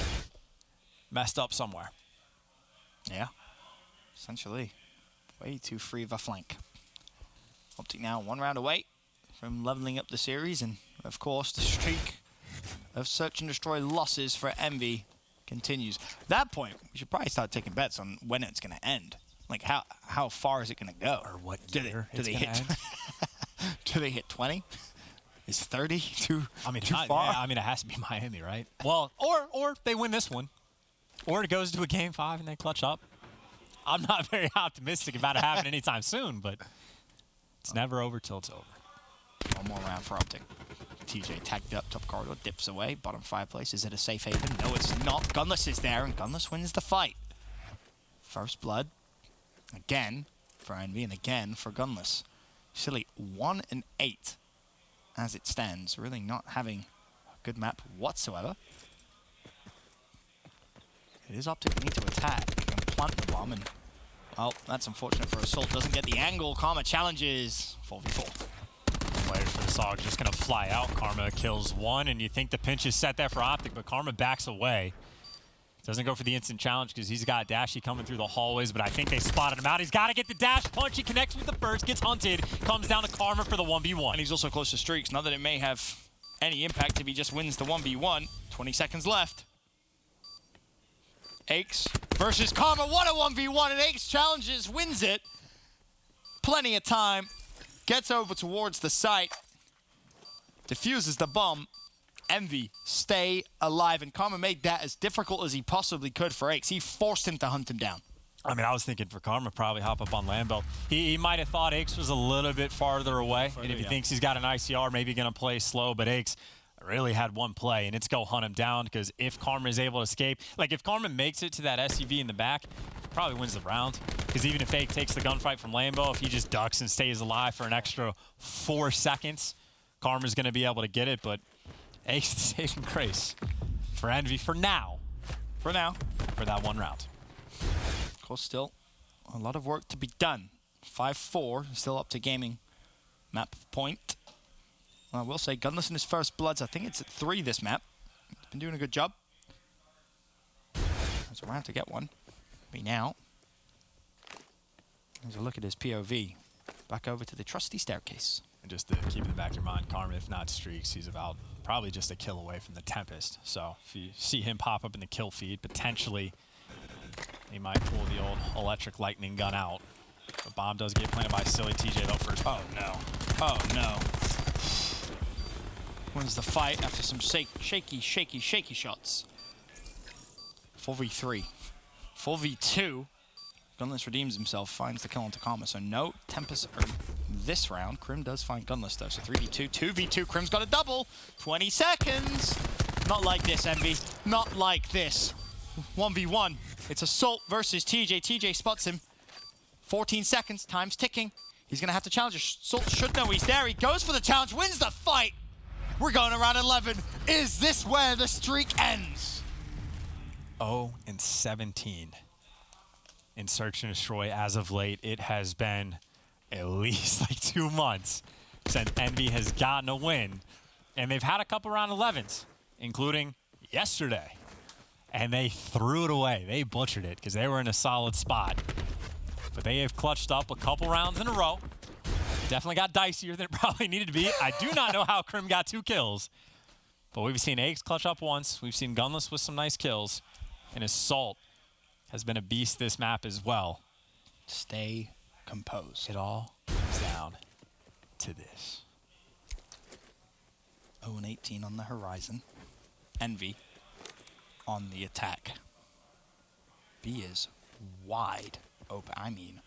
messed up somewhere. Yeah, essentially way too free of a flank. Optic now 1 round away from leveling up the series, and of course the streak of search and destroy losses for Envy continues. At that point, we should probably start taking bets on when it's going to end. Like how far is it going to go? Or what year do they hit? Do they hit 20? Is 30 too far? Yeah, I mean, it has to be Miami, right? Well, or they win this one, or it goes to a game 5 and they clutch up. I'm not very optimistic about it happening anytime soon, but it's never over till it's over. 1 more round for Optic. TJ tagged up, top corridor, dips away, bottom fireplace. Is it a safe haven? No, it's not. Gunless is there, and Gunless wins the fight. First blood, again for Envy, and again for Gunless. Silly 1 and 8 as it stands. Really not having a good map whatsoever. It is Optic need to attack and plant the bomb, and well, that's unfortunate for Assault. Doesn't get the angle. Karma challenges 4v4. Players for the SOG just gonna fly out. Karma kills one, and you think the pinch is set there for Optic, but Karma backs away. Doesn't go for the instant challenge because he's got Dashy coming through the hallways, but I think they spotted him out. He's got to get the dash punch. He connects with the first, gets hunted, comes down to Karma for the 1v1. And he's also close to streaks. Not that it may have any impact if he just wins the 1v1. 20 seconds left. Aches versus Karma. What a 1v1, and Aches challenges, wins it. Plenty of time. Gets over towards the site. Defuses the bomb. Envy stay alive, and Karma made that as difficult as he possibly could for Aches. He forced him to hunt him down. I mean, I was thinking for Karma, probably hop up on Lambo. He might have thought Aches was a little bit farther away, and if he thinks he's got an ICR, maybe going to play slow, but Aches really had one play, and it's go hunt him down, because if Karma is able to escape, like if Karma makes it to that SUV in the back, probably wins the round, because even if Aches takes the gunfight from Lambo, if he just ducks and stays alive for an extra 4 seconds, Karma's going to be able to get it, but Aches is saving grace for Envy for now. For now. For that one round. Of course, still a lot of work to be done. 5-4, still up to gaming. Map point. Well, I will say, Gunless in his first bloods. I think it's at 3 this map. He's been doing a good job. There's a round to get one. Be now. There's a look at his POV. Back over to the trusty staircase. And just to keep in the back of your mind, Karma, if not streaks, he's about probably just a kill away from the Tempest. So if you see him pop up in the kill feed, potentially he might pull the old electric lightning gun out. The bomb does get planted by Silly TJ though first. Oh no. Oh no. Wins the fight after some shaky shots. 4v3. 4v2. Gunless redeems himself, finds the kill onto Karma. So no Tempest this round. Crim does find Gunless though. So 3v2, 2v2. Crim's got a double. 20 seconds. Not like this, Envy. Not like this. 1v1. It's Assault versus TJ. TJ spots him. 14 seconds. Time's ticking. He's going to have to challenge. Assault should know he's there. He goes for the challenge. Wins the fight. We're going around 11. Is this where the streak ends? 0-17 in Search and Destroy as of late. It has been at least like 2 months since Envy has gotten a win. And they've had a couple round 11s, including yesterday. And they threw it away. They butchered it because they were in a solid spot. But they have clutched up a couple rounds in a row. Definitely got dicier than it probably needed to be. I do not know how Crim got 2 kills. But we've seen Aches clutch up once. We've seen Gunless with some nice kills. And Assault has been a beast this map as well. Stay composed. It all comes down to this. 0-18 on the horizon. Envy on the attack. B is wide open. I mean,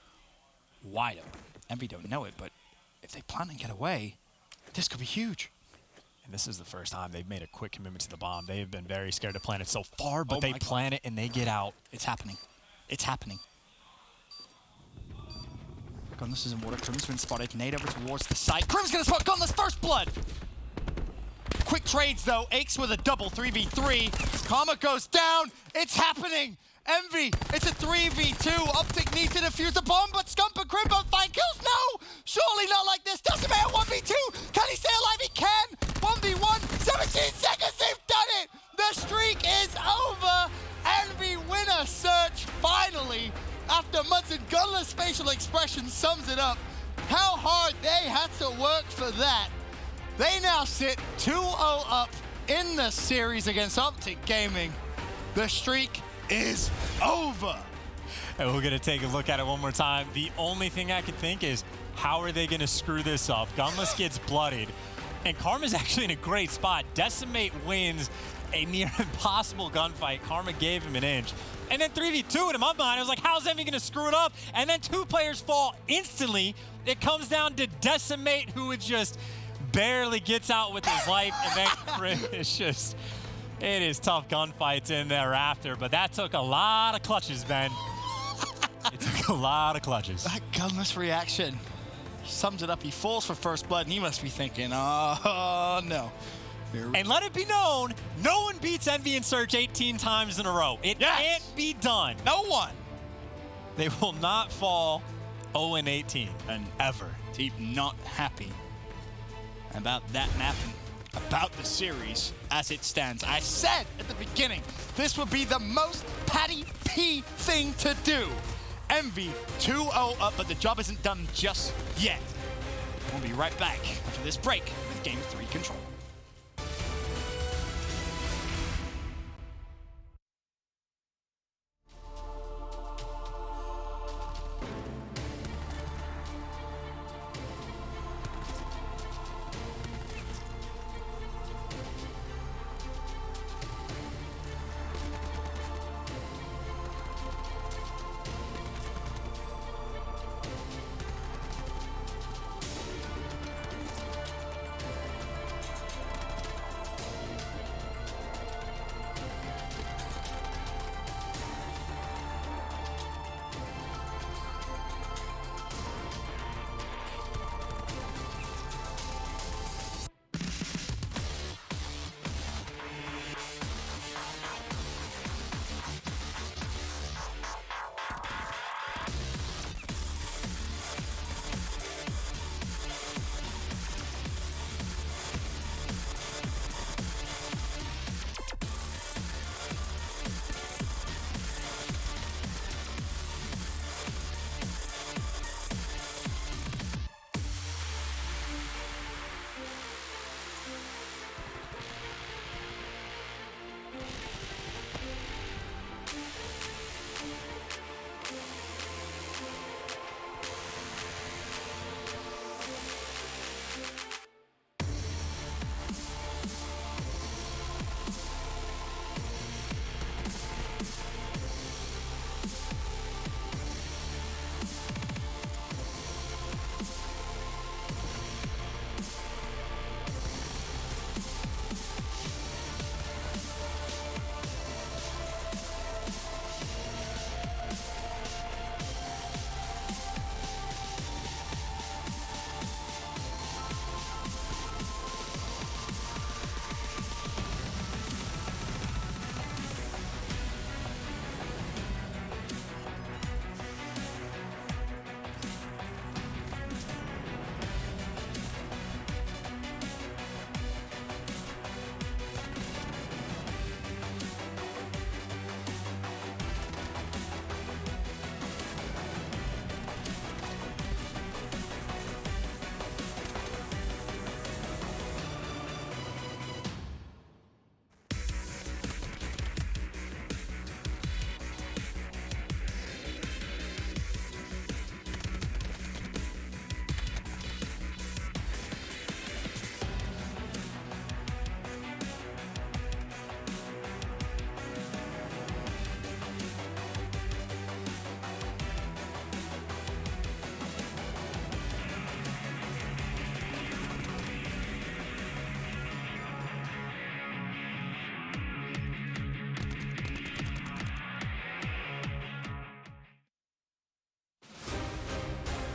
wide open. Envy don't know it, but if they plan and get away, this could be huge. And this is the first time they've made a quick commitment to the bomb. They have been very scared to plant it so far, but they plant it and they get out. It's happening. It's happening. Gunless is in water. Crim's been spotted. Nade over towards the site. Crim's gonna spot Gunless. First blood. Quick trades though. Aches with a double 3v3. Karma goes down. It's happening. Envy. It's a 3v2. Optic needs to defuse the bomb, but Scump and Crim both find kills. No! Surely not like this. Decimator 1v2. Can he stay alive? He can. 1v1. 17 seconds. They've done it. The streak is over. Envy winner Search finally, after months, and Gunless facial expression sums it up. How hard they had to work for that. They now sit 2-0 up in the series against Optic Gaming. The streak is over. And we're gonna take a look at it one more time. The only thing I could think is, how are they gonna screw this up? Gunless gets blooded, and Karma's actually in a great spot. Decimate wins a near impossible gunfight. Karma gave him an inch. And then 3v2, and in my mind, I was like, how's Envy gonna screw it up? And then 2 players fall instantly. It comes down to Decimate, who would just barely gets out with his life, and then Krim is just, it is tough gunfights in there after, but that took a lot of clutches, Ben. It took a lot of clutches. That gunless reaction sums it up. He falls for first blood, and he must be thinking, oh, no. And let it be known, no one beats Envy and Search 18 times in a row. It can't be done. No one. They will not fall 0-18 and ever. Team not happy about that map and about the series as it stands. I said at the beginning, this would be the most Patty P thing to do. Envy 2-0 up, but the job isn't done just yet. We'll be right back after this break with Game 3 Control.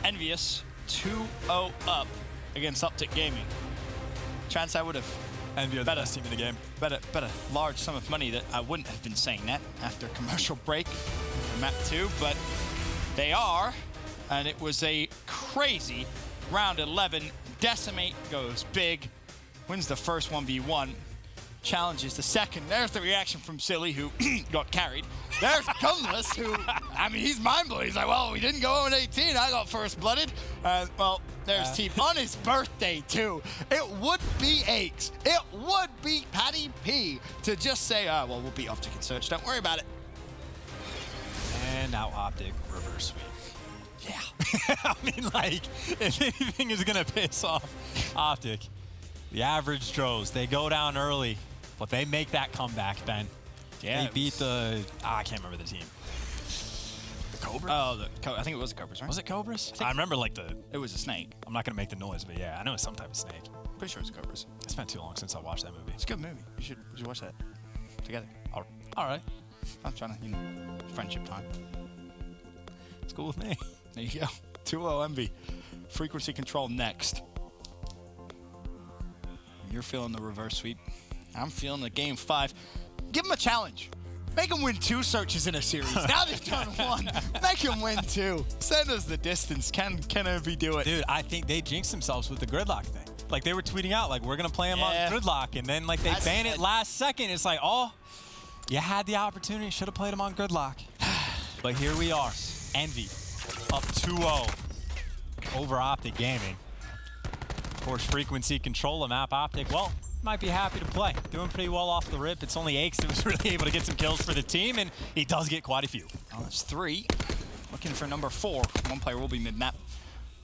Envious 2-0 up against Optic Gaming. Chance I would have Envy are the best team in the game. Bet a large sum of money that I wouldn't have been saying that after commercial break for map 2, but they are, and it was a crazy round 11. Decimate goes big, wins the first 1v1, challenges the second. There's the reaction from Silly, who got carried. There's Gunless, who, I mean, he's mind-blowing. He's like, well, we didn't go 0-18. I got first-blooded. Well, there's Team on his birthday, too. It would be Aches. It would be Patty P to just say, well, we'll beat Optic and Search. Don't worry about it. And now Optic reverse sweep. Yeah. I mean, like, if anything is going to piss off Optic, the average Dros, they go down early, but they make that comeback, Ben. Yeah, they beat the, I can't remember the team. The Cobras? Oh, I think it was the Cobras, right? Was it Cobras? I remember like it was a snake. I'm not going to make the noise, but yeah, I know it's some type of snake. Pretty sure it's Cobras. It's been too long since I watched that movie. It's a good movie. You should watch that together. All right. I'm trying to, friendship time. It's cool with me. There you go. 2-0 Envy. Frequency control next. You're feeling the reverse sweep. I'm feeling the game 5. Give them a challenge. Make them win 2 searches in a series. Now they've done 1. Make them win 2. Send us the distance. Can Envy do it? Dude, I think they jinxed themselves with the gridlock thing. Like, they were tweeting out, like, we're going to play them on gridlock, and then, like, they ban it last second. It's like, oh, you had the opportunity. Should have played them on gridlock. But here we are. Envy up 2-0 over Optic Gaming. Of course, frequency control, a map Optic, well, might be happy to play. Doing pretty well off the rip. It's only Aches that was really able to get some kills for the team, and he does get quite a few. Oh, that's 3. Looking for number 4. One player will be mid-map.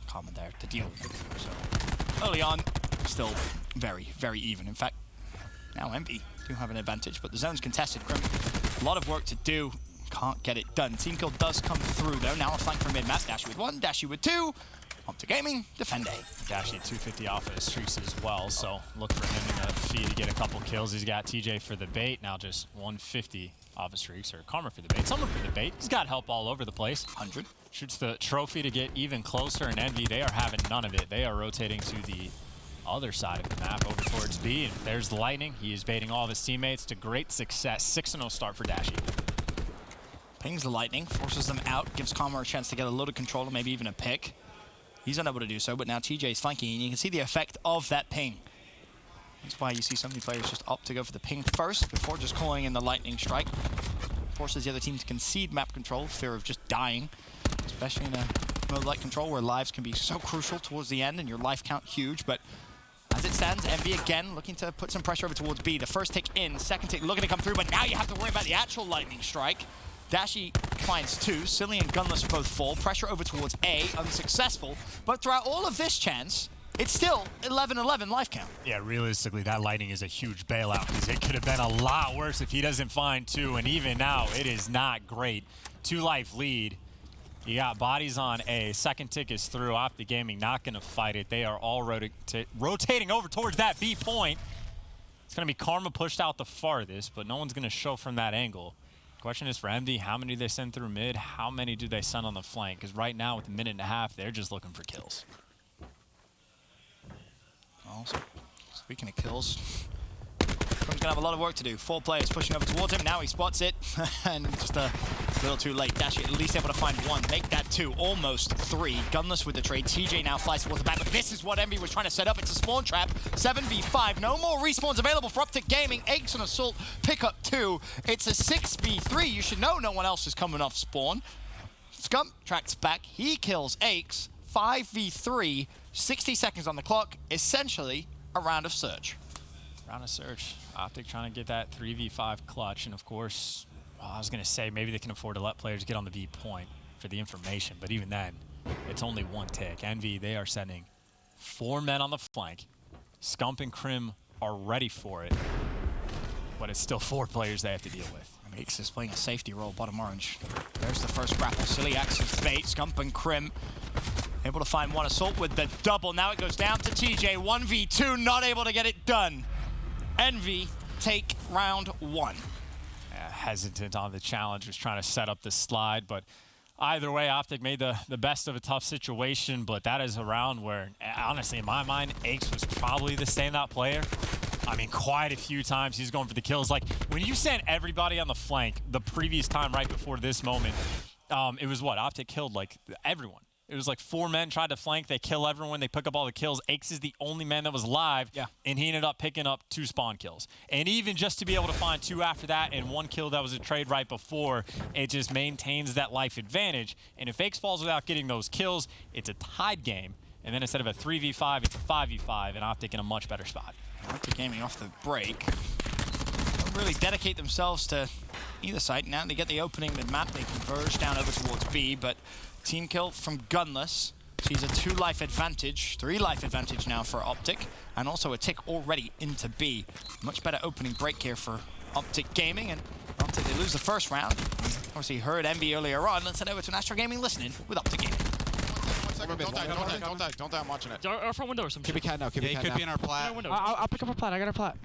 Common there to deal with. So early on, still very, very even. In fact, now Envy do have an advantage, but the zone's contested. Grim, a lot of work to do. Can't get it done. Team kill does come through, though. Now a flank from mid-map. Dashy with 1, Dashy with 2. Optic Gaming, defend A. Dashy at 250 off of his streaks as well, so look for him in the feed to get a couple kills. He's got TJ for the bait, now just 150 off his streaks, or Karma for the bait, someone for the bait. He's got help all over the place. 100. Shoots the trophy to get even closer, and Envy, they are having none of it. They are rotating to the other side of the map, over towards B, and there's the Lightning. He is baiting all of his teammates to great success. 6-0 start for Dashy. Pings the Lightning, forces them out, gives Karma a chance to get a loaded controller, maybe even a pick. He's unable to do so, but now TJ is flanking, and you can see the effect of that ping. That's why you see so many players just opt to go for the ping first before just calling in the Lightning Strike. Forces the other team to concede map control, fear of just dying, especially in a mode like Control where lives can be so crucial towards the end and your life count huge. But as it stands, Envy again looking to put some pressure over towards B. The first tick in, second tick looking to come through, but now you have to worry about the actual Lightning Strike. Dashy finds 2, Silly and Gunless both fall, pressure over towards A, unsuccessful, but throughout all of this chance, it's still 11-11 life count. Yeah, realistically, that Lightning is a huge bailout, because it could have been a lot worse if he doesn't find 2, and even now, it is not great. 2 life lead. You got bodies on A, second tick is through, Optic Gaming not gonna fight it. They are all rotating over towards that B point. It's gonna be Karma pushed out the farthest, but no one's gonna show from that angle. Question is for Envy, how many do they send through mid? How many do they send on the flank? Because right now, with a minute and a half, they're just looking for kills. Well, speaking of kills, Crim's gonna have a lot of work to do. 4 players pushing over towards him. Now he spots it, and just a little too late. Dashy at least able to find 1. Make that 2, almost 3. Gunless with the trade. TJ now flies towards the back, but this is what Envy was trying to set up. It's a spawn trap. 7v5. No more respawns available for Optic Gaming. Aches and Assault pick up 2. It's a 6v3. You should know no one else is coming off spawn. Scump tracks back. He kills Aches. 5v3. 60 seconds on the clock. Essentially a round of search. Round of search. Optic trying to get that 3v5 clutch, and of course, well, I was going to say maybe they can afford to let players get on the B point for the information, but even then, it's only 1 tick. Envy, they are sending 4 men on the flank. Scump and Crim are ready for it, but it's still 4 players they have to deal with. Aches is playing a safety role, bottom orange. There's the first grapple. Silly acts as bait. Scump and Crim able to find 1 assault with the double. Now it goes down to TJ. 1v2, not able to get it done. Envy take round 1. Hesitant on the challenge, was trying to set up the slide, but either way, Optic made the best of a tough situation, but that is a round where, honestly, in my mind, Aches was probably the standout player. I mean, quite a few times he's going for the kills. Like, when you sent everybody on the flank the previous time right before this moment, it was what? Optic killed, like, everyone. It was like 4 men tried to flank. They kill everyone. They pick up all the kills. Aches is the only man that was live, and he ended up picking up 2 spawn kills. And even just to be able to find 2 after that and 1 kill that was a trade right before, it just maintains that life advantage. And if Aches falls without getting those kills, it's a tied game. And then instead of a 3v5, it's a 5v5, and Optic in a much better spot. Optic Gaming off the break. Don't really dedicate themselves to either side. Now they get the opening mid-map. They converge down over towards B, but team kill from Gunless sees a 2 life advantage, 3 life advantage now for Optic, and also a tick already into B. Much better opening break here for Optic Gaming, and Optic, they lose the first round. Obviously heard Envy earlier on. Let's head over to Astro Gaming listening with Optic Gaming. Don't die. I'm watching it. Or from window or something. Could be cat now. Could be cat now. Could be in our plat. I'll pick up our plat. I got our plat.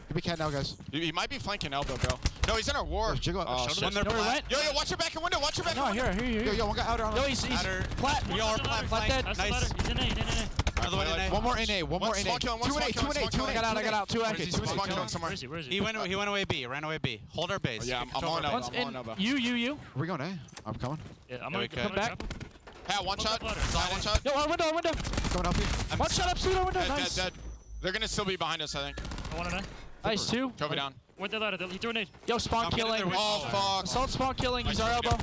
Could be cat now, guys. He might be flanking elbow, bro. No, he's in our ward. Jiggle up. Yo, watch your back and window. Watch your back. No, here. Yo, one guy outer on. Yo, he's plat. We are plat dead. Nice. He's in A. Another one in A. One more in A. One more in A. 2 in A. I got out. 2 A. Somewhere. Where is he? He went away B. Ran away B. Hold our base. Yeah, I'm on elbow. You. We're going A. I'm coming. Yeah, I'm gonna come back. Pat, one shot. One shot. Yo, our window. Going up here. One shot up, Pseudo window. Nice. Dead. They're gonna still be behind us, I think. I want to know. Nice, 2. Kobe down. Went the ladder. He threw a nade. Yo, spawn killing. Oh, fuck. Assault spawn killing. He's our elbow.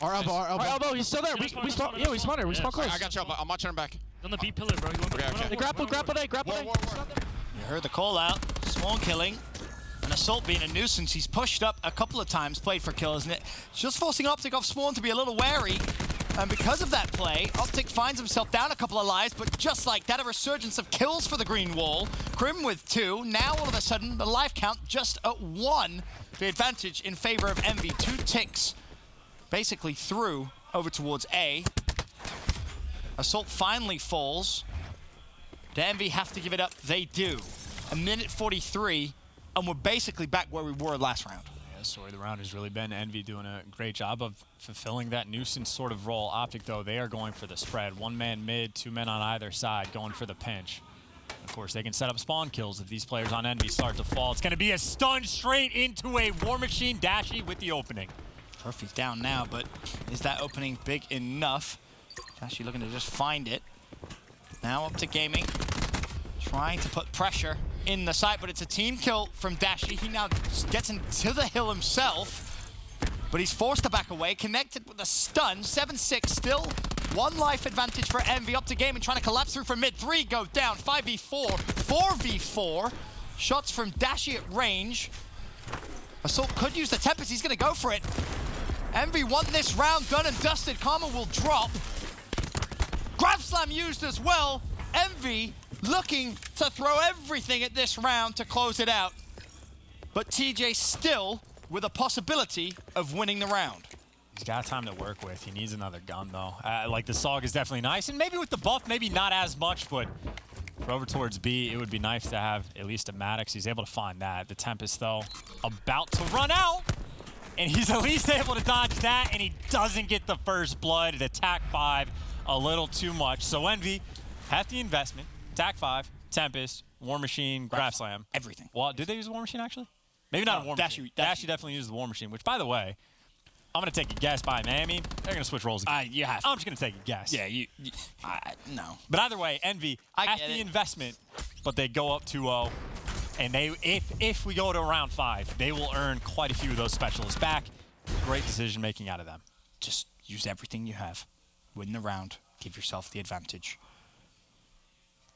Our elbow. He's still there. We spawn. Yo, we spawned here. We spawn close. I got you. I'm watching him back. He's on the B pillar, bro. Okay. They grapple A. You heard the call out. Spawn killing. And Assault being a nuisance. He's pushed up a couple of times, played for kills, and it's just forcing Optic off spawn to be a little wary. And because of that play, Optic finds himself down a couple of lives, but just like that, a resurgence of kills for the green wall. Crim with 2. Now, all of a sudden, the life count just at 1. The advantage in favor of Envy. 2 ticks basically through over towards A. Assault finally falls. The Envy have to give it up. They do. A minute 43, and we're basically back where we were last round. Story of the round has really been Envy doing a great job of fulfilling that nuisance sort of role. Optic, though, they are going for the spread. 1 man mid, 2 men on either side, going for the pinch. Of course, they can set up spawn kills if these players on Envy start to fall. It's going to be a stun straight into a War Machine Dashy with the opening. Trophy's down now, but is that opening big enough? Dashy looking to just find it. Now up to Gaming, trying to put pressure in the site, but it's a team kill from Dashy. He now gets into the hill himself, but he's forced to back away, connected with a stun. 7-6 still. 1 life advantage for Envy. Up to Gaming, trying to collapse through from mid. 3 go down. 5v4. 4v4. Shots from Dashy at range. Assault could use the Tempest. He's going to go for it. Envy won this round. Done and dusted. Karma will drop. Grab Slam used as well. Envy looking to throw everything at this round to close it out. But TJ still with a possibility of winning the round. He's got time to work with. He needs another gun, though. Like, the SOG is definitely nice. And maybe with the buff, maybe not as much, but for over towards B, it would be nice to have at least a Maddox. He's able to find that. The Tempest, though, about to run out. And he's at least able to dodge that, and he doesn't get the first blood at attack 5 a little too much. So Envy, half the investment. Attack 5, Tempest, War Machine, Grab Slam. Everything. Well, did they use the War Machine, actually? Maybe not a War Machine. Dashy definitely used the War Machine, which, by the way, I'm going to take a guess by Miami. They're going to switch roles again. You have to. I'm just going to take a guess. Yeah, no. But either way, Envy, half the investment, but they go up 2-0. And they, if we go to round 5, they will earn quite a few of those specialists back. Great decision-making out of them. Just use everything you have. Win the round. Give yourself the advantage.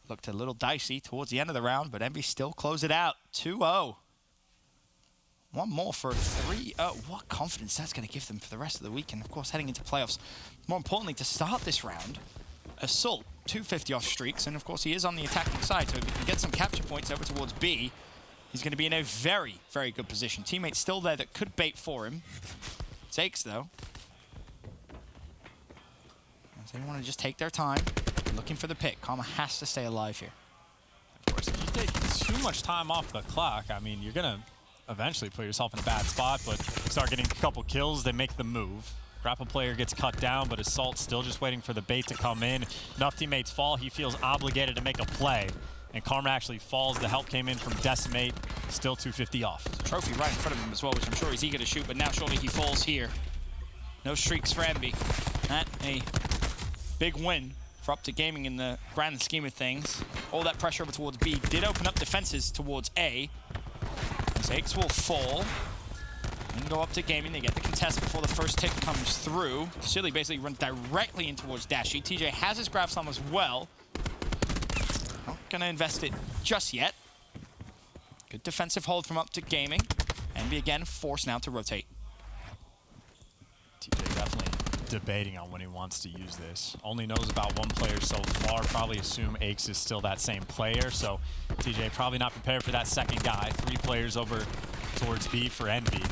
Looked a little dicey towards the end of the round, but Envy still close it out. 2-0. 1 more for 3-0. What confidence that's going to give them for the rest of the week, and of course heading into playoffs. More importantly, to start this round, Assault 250 off streaks, and of course he is on the attacking side, so if he can get some capture points over towards B, he's going to be in a very, very good position. Teammates still there that could bait for him. Takes, though. They want to just take their time, looking for the pick. Karma has to stay alive here. Of course, if you take too much time off the clock, I mean, you're going to eventually put yourself in a bad spot, but start getting a couple kills, they make the move. Grapple player gets cut down, but Assault still just waiting for the bait to come in. Enough teammates fall, he feels obligated to make a play. And Karma actually falls. The help came in from Decimate, still 250 off. Trophy right in front of him as well, which I'm sure he's eager to shoot, but now surely he falls here. No streaks for Envy. That a big win for Optic Gaming in the grand scheme of things. All that pressure over towards B did open up defenses towards A. Sakes will fall. And go up to Gaming. They get the contest before the first tick comes through. Silly basically runs directly in towards Dashy. TJ has his grab slam as well. Not gonna invest it just yet. Good defensive hold from Optic Gaming. Envy again forced now to rotate. TJ definitely debating on when he wants to use this. Only knows about 1 player so far. Probably assume Aches is still that same player. So TJ probably not prepared for that second guy. 3 players over towards B for Envy.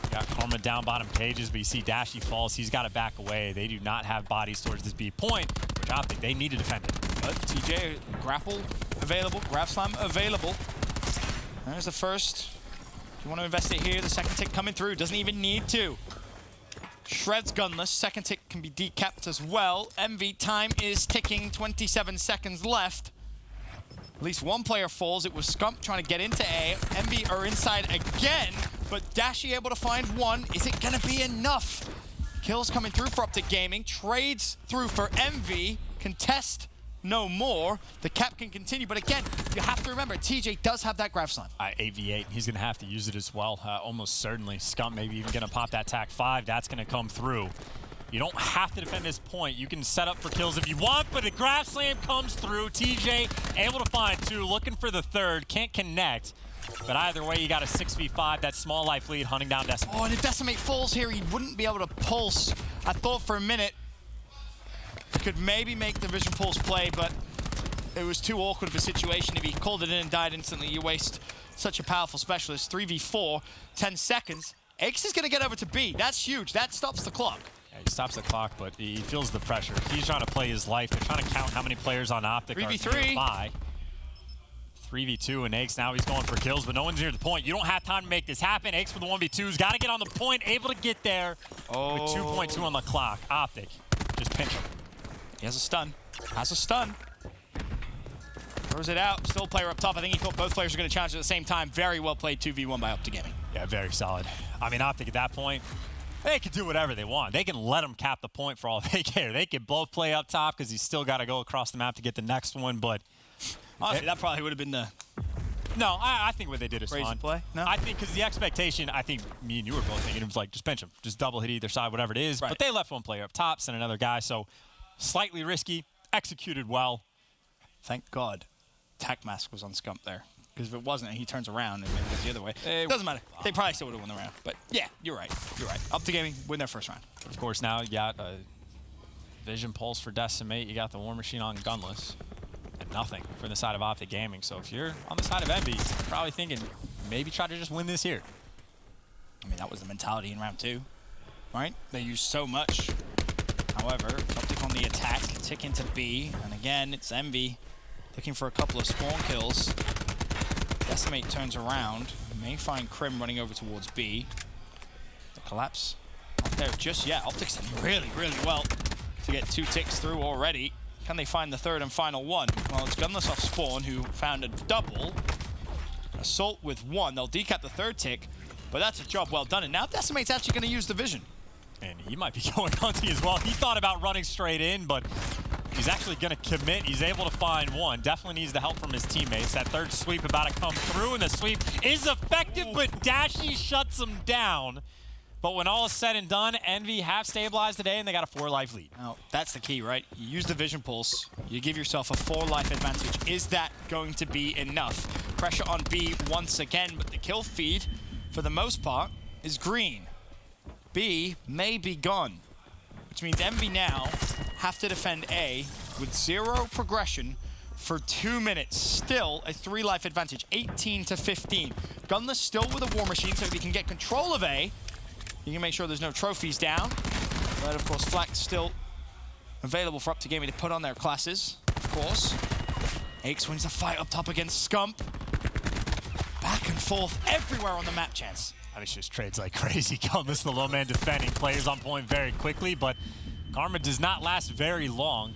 Got Karma down bottom cages, but you see Dashy falls. He's got to back away. They do not have bodies towards this B point. advantage. Optic, they need to defend it. But TJ, grapple available, grab slam available. There's the first. If you want to invest it here, the second tick coming through. Doesn't even need to. Shreds gunless. Second tick can be decapped as well. MV time is ticking. 27 seconds left. At least one player falls. It was Scump trying to get into A. MV are inside again, but Dashy able to find one. Is it going to be enough? Kills coming through for Optic Gaming. Trades through for MV. Contest no more. The cap can continue, but again, you have to remember, TJ does have that grab slam. 8v8, he's going to have to use it as well, almost certainly. Scump maybe even going to pop that tac 5. That's going to come through. You don't have to defend this point. You can set up for kills if you want, but the grab slam comes through. TJ able to find 2, looking for the third, can't connect. But either way, you got a 6v5, that small life lead, hunting down Decimate. Oh, and if Decimate falls here, he wouldn't be able to pulse. I thought for a minute he could maybe make the vision pulse play, but it was too awkward of a situation. If he called it in and died instantly, you waste such a powerful specialist. 3v4, 10 seconds. Aix is going to get over to B. That's huge. That stops the clock. Yeah, he stops the clock, but he feels the pressure. He's trying to play his life. They're trying to count how many players on Optic 3v3. are nearby. 3v2, and Aix now he's going for kills, but no one's near the point. You don't have time to make this happen. Aix for the 1v2s. Got to get on the point, able to get there with 2.2 on the clock. Optic, just pinch him. He has a stun. Has a stun. Throws it out. Still player up top. I think he thought both players were going to challenge at the same time. Very well played 2v1 by Optic Gaming. Yeah, very solid. I mean, Optic at that point, they can do whatever they want. They can let him cap the point for all they care. They can both play up top because he's still got to go across the map to get the next one, but honestly, that probably would have been the... No, I think what they did is crazy fine. Play? No? I think because the expectation, I think me and you were both thinking, it was like, just pinch him. Just double hit either side, whatever it is. Right. But they left one player up top, sent another guy, so slightly risky, executed well. Thank God Tac Mask was on Scump there. Because if it wasn't, he turns around and it goes the other way. Doesn't matter. They probably still would have won the round. But yeah, you're right. You're right. Optic Gaming win their first round. Of course, now you got a Vision Pulse for Decimate. You got the War Machine on Gunless. And nothing from the side of Optic Gaming. So if you're on the side of Envy, you're probably thinking, maybe try to just win this here. I mean, that was the mentality in round 2. Right? They used so much. However, Optic on the attack, tick into B. And again, it's Envy looking for a couple of spawn kills. Decimate turns around. May find Crim running over towards B. The collapse not there just yet. Optic's done really, really well to get 2 ticks through already. Can they find the third and final one? Well, it's Gunless off Spawn, who found a double. Assault with 1. They'll decap the third tick, but that's a job well done. And now Decimate's actually going to use the vision. And he might be going hunting as well. He thought about running straight in, but he's actually going to commit. He's able to find one. Definitely needs the help from his teammates. That third sweep about to come through, and the sweep is effective, but Dashy shuts him down. But when all is said and done, Envy have stabilized today, and they got a 4-life lead. Now, that's the key, right? You use the Vision Pulse. You give yourself a 4-life advantage. Is that going to be enough? Pressure on B once again, but the kill feed, for the most part, is green. B may be gone, which means Envy now have to defend A with 0 progression for 2 minutes. Still a 3-life advantage, 18 to 15. Gunless still with a War Machine, so if he can get control of A, you can make sure there's no trophies down. But of course, Flak's still available for Optic Gaming to put on their classes, of course. Aix wins the fight up top against Scump. Back and forth everywhere on the map, Chance. I mean, it's just trades like crazy. Gunless, the low man defending, players on point very quickly, but Karma does not last very long.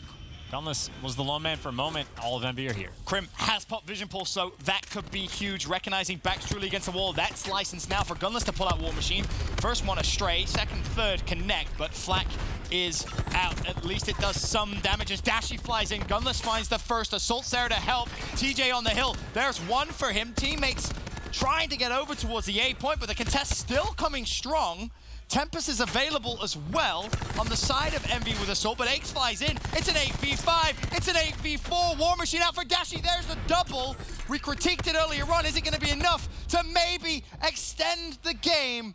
Gunless was the low man for a moment. All of Envy are here. Crim has popped Vision Pulse, so that could be huge. Recognizing backs truly against the wall. That's licensed now for Gunless to pull out War Machine. First one astray, second, third connect, but Flak is out. At least it does some damage as Dashy flies in. Gunless finds the first. Assault's there to help. TJ on the hill. There's one for him. Teammates trying to get over towards the A point, but the contest still coming strong. Tempest is available as well on the side of Envy with Assault, but Aix flies in. It's an 8v5. It's an 8v4. War Machine out for Dashy. There's the double. We critiqued it earlier on. Is it going to be enough to maybe extend the game?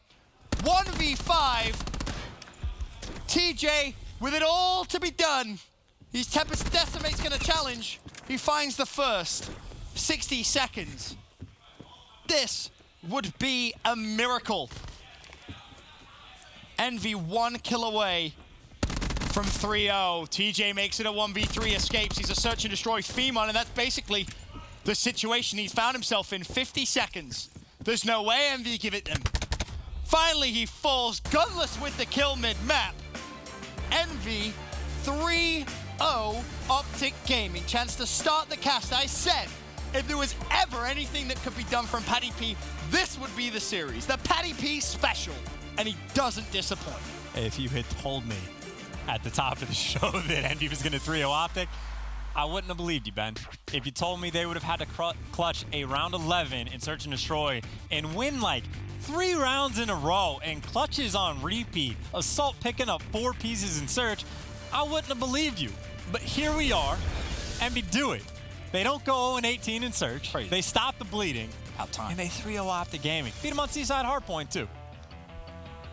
1v5. TJ with it all to be done. He's Tempest Decimate's going to challenge. He finds the first. 60 seconds. This would be a miracle. Envy 1 kill away from 3-0. TJ makes it a 1v3, escapes. He's a search and destroy Femon, and that's basically the situation he's found himself in. 50 seconds. There's no way Envy give it them. Finally, he falls gunless with the kill mid-map. Envy 3-0 Optic Gaming. Chance to start the cast. I said, if there was ever anything that could be done from Paddy P, this would be the series. The Paddy P special. And he doesn't disappoint. If you had told me at the top of the show that Envy was going to 3-0 Optic, I wouldn't have believed you, Ben. If you told me they would have had to clutch a round 11 in Search and Destroy and win like 3 rounds in a row and clutches on repeat, Assault picking up 4 pieces in Search, I wouldn't have believed you. But here we are. Envy do it. They don't go 0-18 in Search. Crazy. They stop the bleeding. About time. And they 3-0 Optic Gaming. Beat them on Seaside hardpoint, too.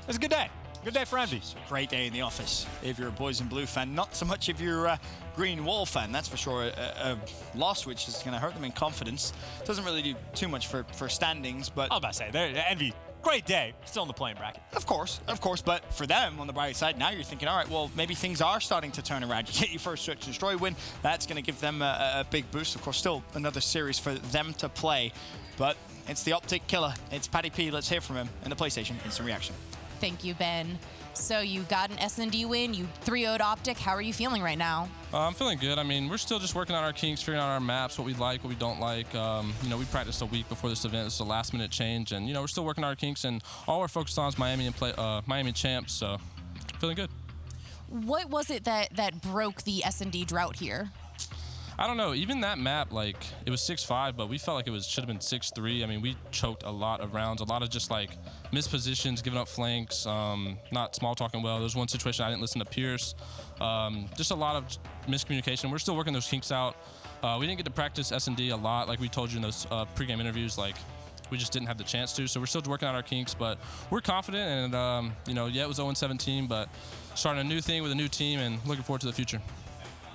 It was a good day. Good day for Envy. Great day in the office if you're a Boys in Blue fan. Not so much if you're a Green Wall fan, that's for sure. A loss which is going to hurt them in confidence. Doesn't really do too much for standings, but... I was about to say, Envy, great day. Still in the playing bracket. Of course. But for them, on the bright side, now you're thinking, all right, well, maybe things are starting to turn around. You get your first Search and Destroy win. That's going to give them a big boost. Of course, still another series for them to play. But it's the Optic killer. It's Paddy P. Let's hear from him in the PlayStation Instant Reaction. Thank you, Ben. So you got an S&D win, you 3-0'd Optic. How are you feeling right now? I'm feeling good. I mean, we're still just working on our kinks, figuring out our maps, what we like, what we don't like. You know, we practiced a week before this event. It's a last-minute change, and you know, we're still working on our kinks, and all we're focused on is Miami and Miami champs. So, feeling good. What was it that broke the S&D drought here? I don't know. Even that map, like, it was 6-5, but we felt like it should have been 6-3. I mean, we choked a lot of rounds, a lot of just, like, missed positions, giving up flanks, not small talking well. There was one situation I didn't listen to Pierce. Just a lot of miscommunication. We're still working those kinks out. We didn't get to practice S&D a lot, like we told you in those pregame interviews. Like, we just didn't have the chance to. So we're still working out our kinks, but we're confident. And, you know, yeah, it was 0-17, but starting a new thing with a new team and looking forward to the future.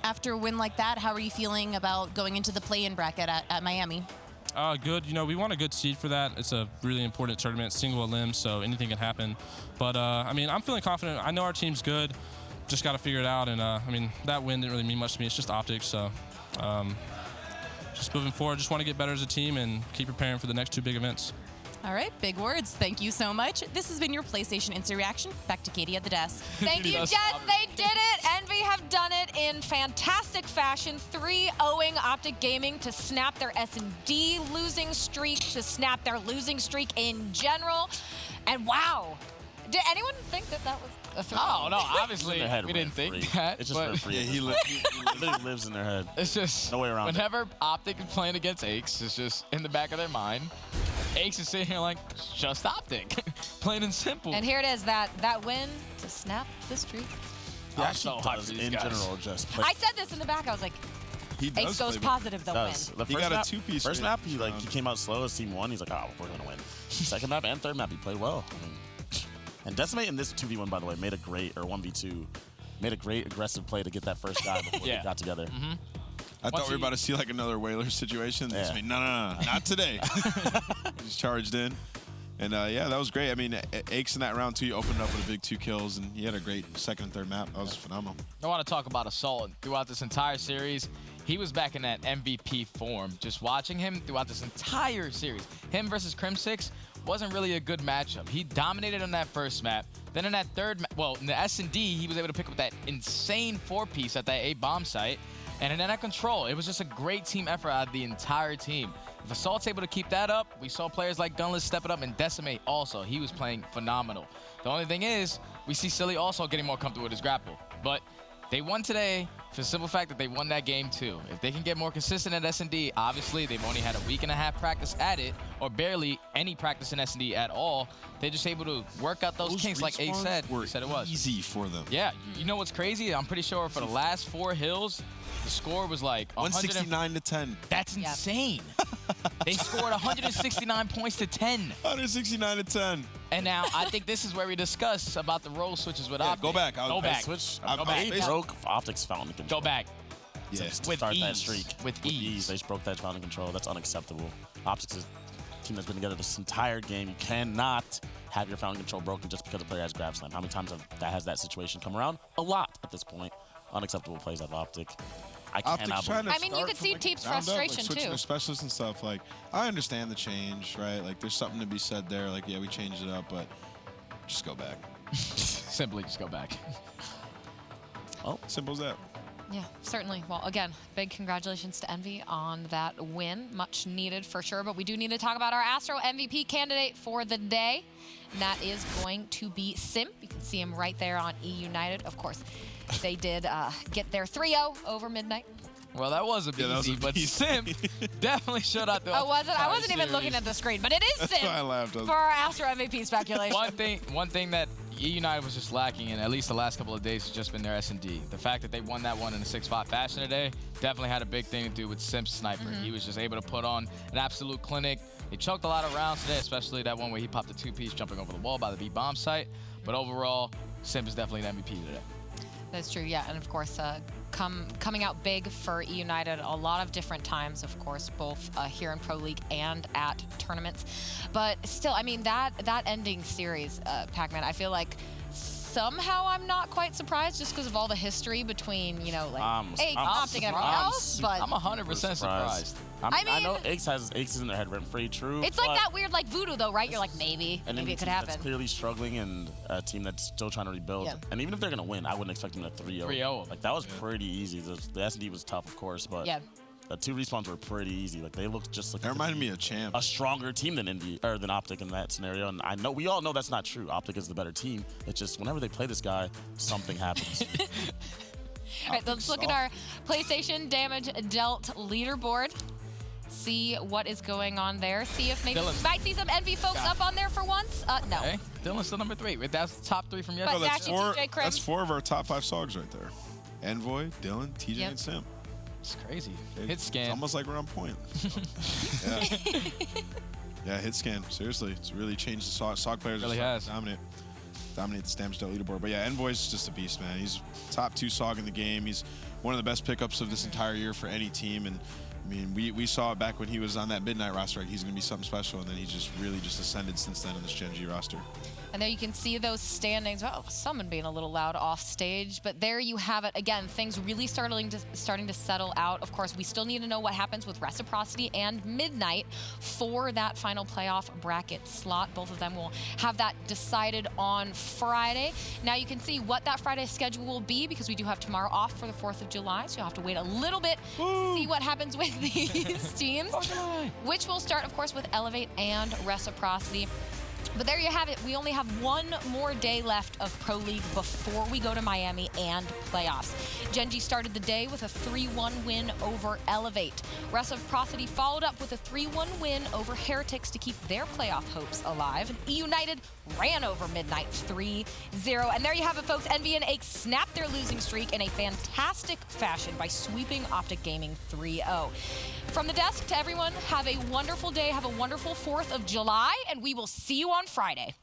After a win like that, how are you feeling about going into the play-in bracket at Miami? Good. You know, we want a good seed for that. It's a really important tournament, single elim, so anything can happen. But, I mean, I'm feeling confident. I know our team's good. Just got to figure it out. And, I mean, that win didn't really mean much to me. It's just optics. So, just moving forward, just want to get better as a team and keep preparing for the next 2 big events. All right, big words. Thank you so much. This has been your PlayStation Instant Reaction. Back to Katie at the desk. Thank you, Jess. They did it. Envy have done it in fantastic fashion. 3-0ing Optic Gaming to snap their S&D losing streak, to snap their losing streak in general. And wow, did anyone think that was a throw? Oh, no, obviously we didn't think that. It's just for free. He literally lives in their head. It's just no way around whenever Optic is playing against Aches, it's just in the back of their mind. Aches is sitting here like, just Optic. Plain and simple. And here it is, that win to snap the streak. Yeah, so does in general just play. I said this in the back. I was like, Ace goes positive, they'll win. The first got map, a 2-piece. First map, he came out slow as team 1. He's like, oh, we're going to win. Second map and third map, he played well. I mean, and Decimate in this 2v1, by the way, made a great, or 1v2, made a great aggressive play to get that first guy before they got together. Mm-hmm. I thought we were about to see like another Whaler situation. Yeah. No, not today. Just charged in. And yeah, that was great. I mean, Aches in that round 2, he opened up with a big 2 kills, and he had a great second and third map. That was phenomenal. I want to talk about Assault. Throughout this entire series, he was back in that MVP form. Just watching him throughout this entire series, him versus Crim6 wasn't really a good matchup. He dominated on that first map. Then in that third map, well, in the S&D, he was able to pick up that insane 4-piece at that A bomb site. And in that control, it was just a great team effort out of the entire team. If Assault's able to keep that up, we saw players like Gunless step it up, and Decimate also. He was playing phenomenal. The only thing is, we see Silly also getting more comfortable with his grapple. But they won today for the simple fact that they won that game too. If they can get more consistent at S&D, obviously they've only had a week and a half practice at it, or barely any practice in S&D at all. They're just able to work out those kinks like Ace said. He said it was easy for them. Yeah, you know what's crazy? I'm pretty sure for the last 4 hills, the score was like 169 to 10. That's insane. They scored 169 points to 10. 169 to 10. And now I think this is where we discuss about the role switches with Optic. Go back. Go back. Go back. They broke Optic's fountain control. Go back. Yeah. To start that streak. With ease. They broke that fountain control. That's unacceptable. Optic's a team that's been together this entire game. You cannot have your fountain control broken just because a player has grab slam. How many times has that situation come around? A lot at this point. Unacceptable plays out of Optic. I mean, you could see Teep's frustration switching too. their specialists and stuff. Like, I understand the change, right? Like, there's something to be said there. Like, yeah, we changed it up, but just go back. Simply just go back. Oh, simple as that. Yeah, certainly. Well, again, big congratulations to Envy on that win. Much needed for sure, but we do need to talk about our Astro MVP candidate for the day. And that is going to be Simp. You can see him right there on E United. Of course, they did get their 3-0 over Midnight. Well, that was a BZ, but Simp definitely showed out the Oh, was it? I wasn't even looking at the screen, but it is Simp I laughed. for our Astro MVP speculation. One thing that E United was just lacking in at least the last couple of days has just been their S&D. The fact that they won that one in a 6-5 fashion today definitely had a big thing to do with Simp's sniper. He was just able to put on an absolute clinic. They choked a lot of rounds today, especially that one where he popped a 2-piece jumping over the wall by the B-bomb site. But overall, Simp is definitely an MVP today. That's true, yeah. And of course, coming out big for E United a lot of different times, of course, both here in Pro League and at tournaments. But still, I mean, that ending series, Pac-Man, I feel like somehow I'm not quite surprised just because of all the history between, you know, like Optic and everything else. But I'm 100% surprised. I know Ace is in their head rent-free, true. It's like that weird like voodoo though, right? You're like, maybe it could happen. That's clearly struggling and a team that's still trying to rebuild. Yeah. And even if they're going to win, I wouldn't expect them to 3-0. 3-0. Like, that was pretty easy. The S&D was tough, of course, but the 2 respawns were pretty easy. Like, they looked just like that reminded me of Champ. A stronger team than Optic in that scenario. And we all know that's not true. Optic is the better team. It's just whenever they play this guy, something happens. All right, let's look at our PlayStation damage dealt leaderboard. See what is going on there. See if maybe we might see some Envy folks up on there for once. No. Okay. Dylan's still number 3. That's the top 3 from yesterday. But that's 4 of our top 5 SOGs right there. Envoy, Dylan, TJ, and Simp. It's crazy. Hit scan. It's almost like we're on point. Yeah, hit scan. Seriously, it's really changed the SOG players. Really has. Dominate this damage dealt leaderboard. But yeah, Envoy's just a beast, man. He's top 2 SOG in the game. He's one of the best pickups of this entire year for any team. And I mean, we saw it back when he was on that Midnight roster. Right? He's going to be something special, and then he's just really just ascended since then on this Gen G roster. And there you can see those standings. Oh, someone being a little loud off stage, but there you have it. Again, things really starting to settle out. Of course, we still need to know what happens with Reciprocity and Midnight for that final playoff bracket slot. Both of them will have that decided on Friday. Now you can see what that Friday schedule will be because we do have tomorrow off for the 4th of July, so you'll have to wait a little bit to see what happens with these teams, which will start, of course, with Elevate and Reciprocity. But there you have it. We only have one more day left of Pro League before we go to Miami and playoffs. Gen G started the day with a 3-1 win over Elevate. Reciprocity followed up with a 3-1 win over Heretics to keep their playoff hopes alive. And E United ran over Midnight 3-0. And there you have it, folks. Envy and Ache snapped their losing streak in a fantastic fashion by sweeping Optic Gaming 3-0. From the desk to everyone, have a wonderful day. Have a wonderful 4th of July, and we will see you on Friday.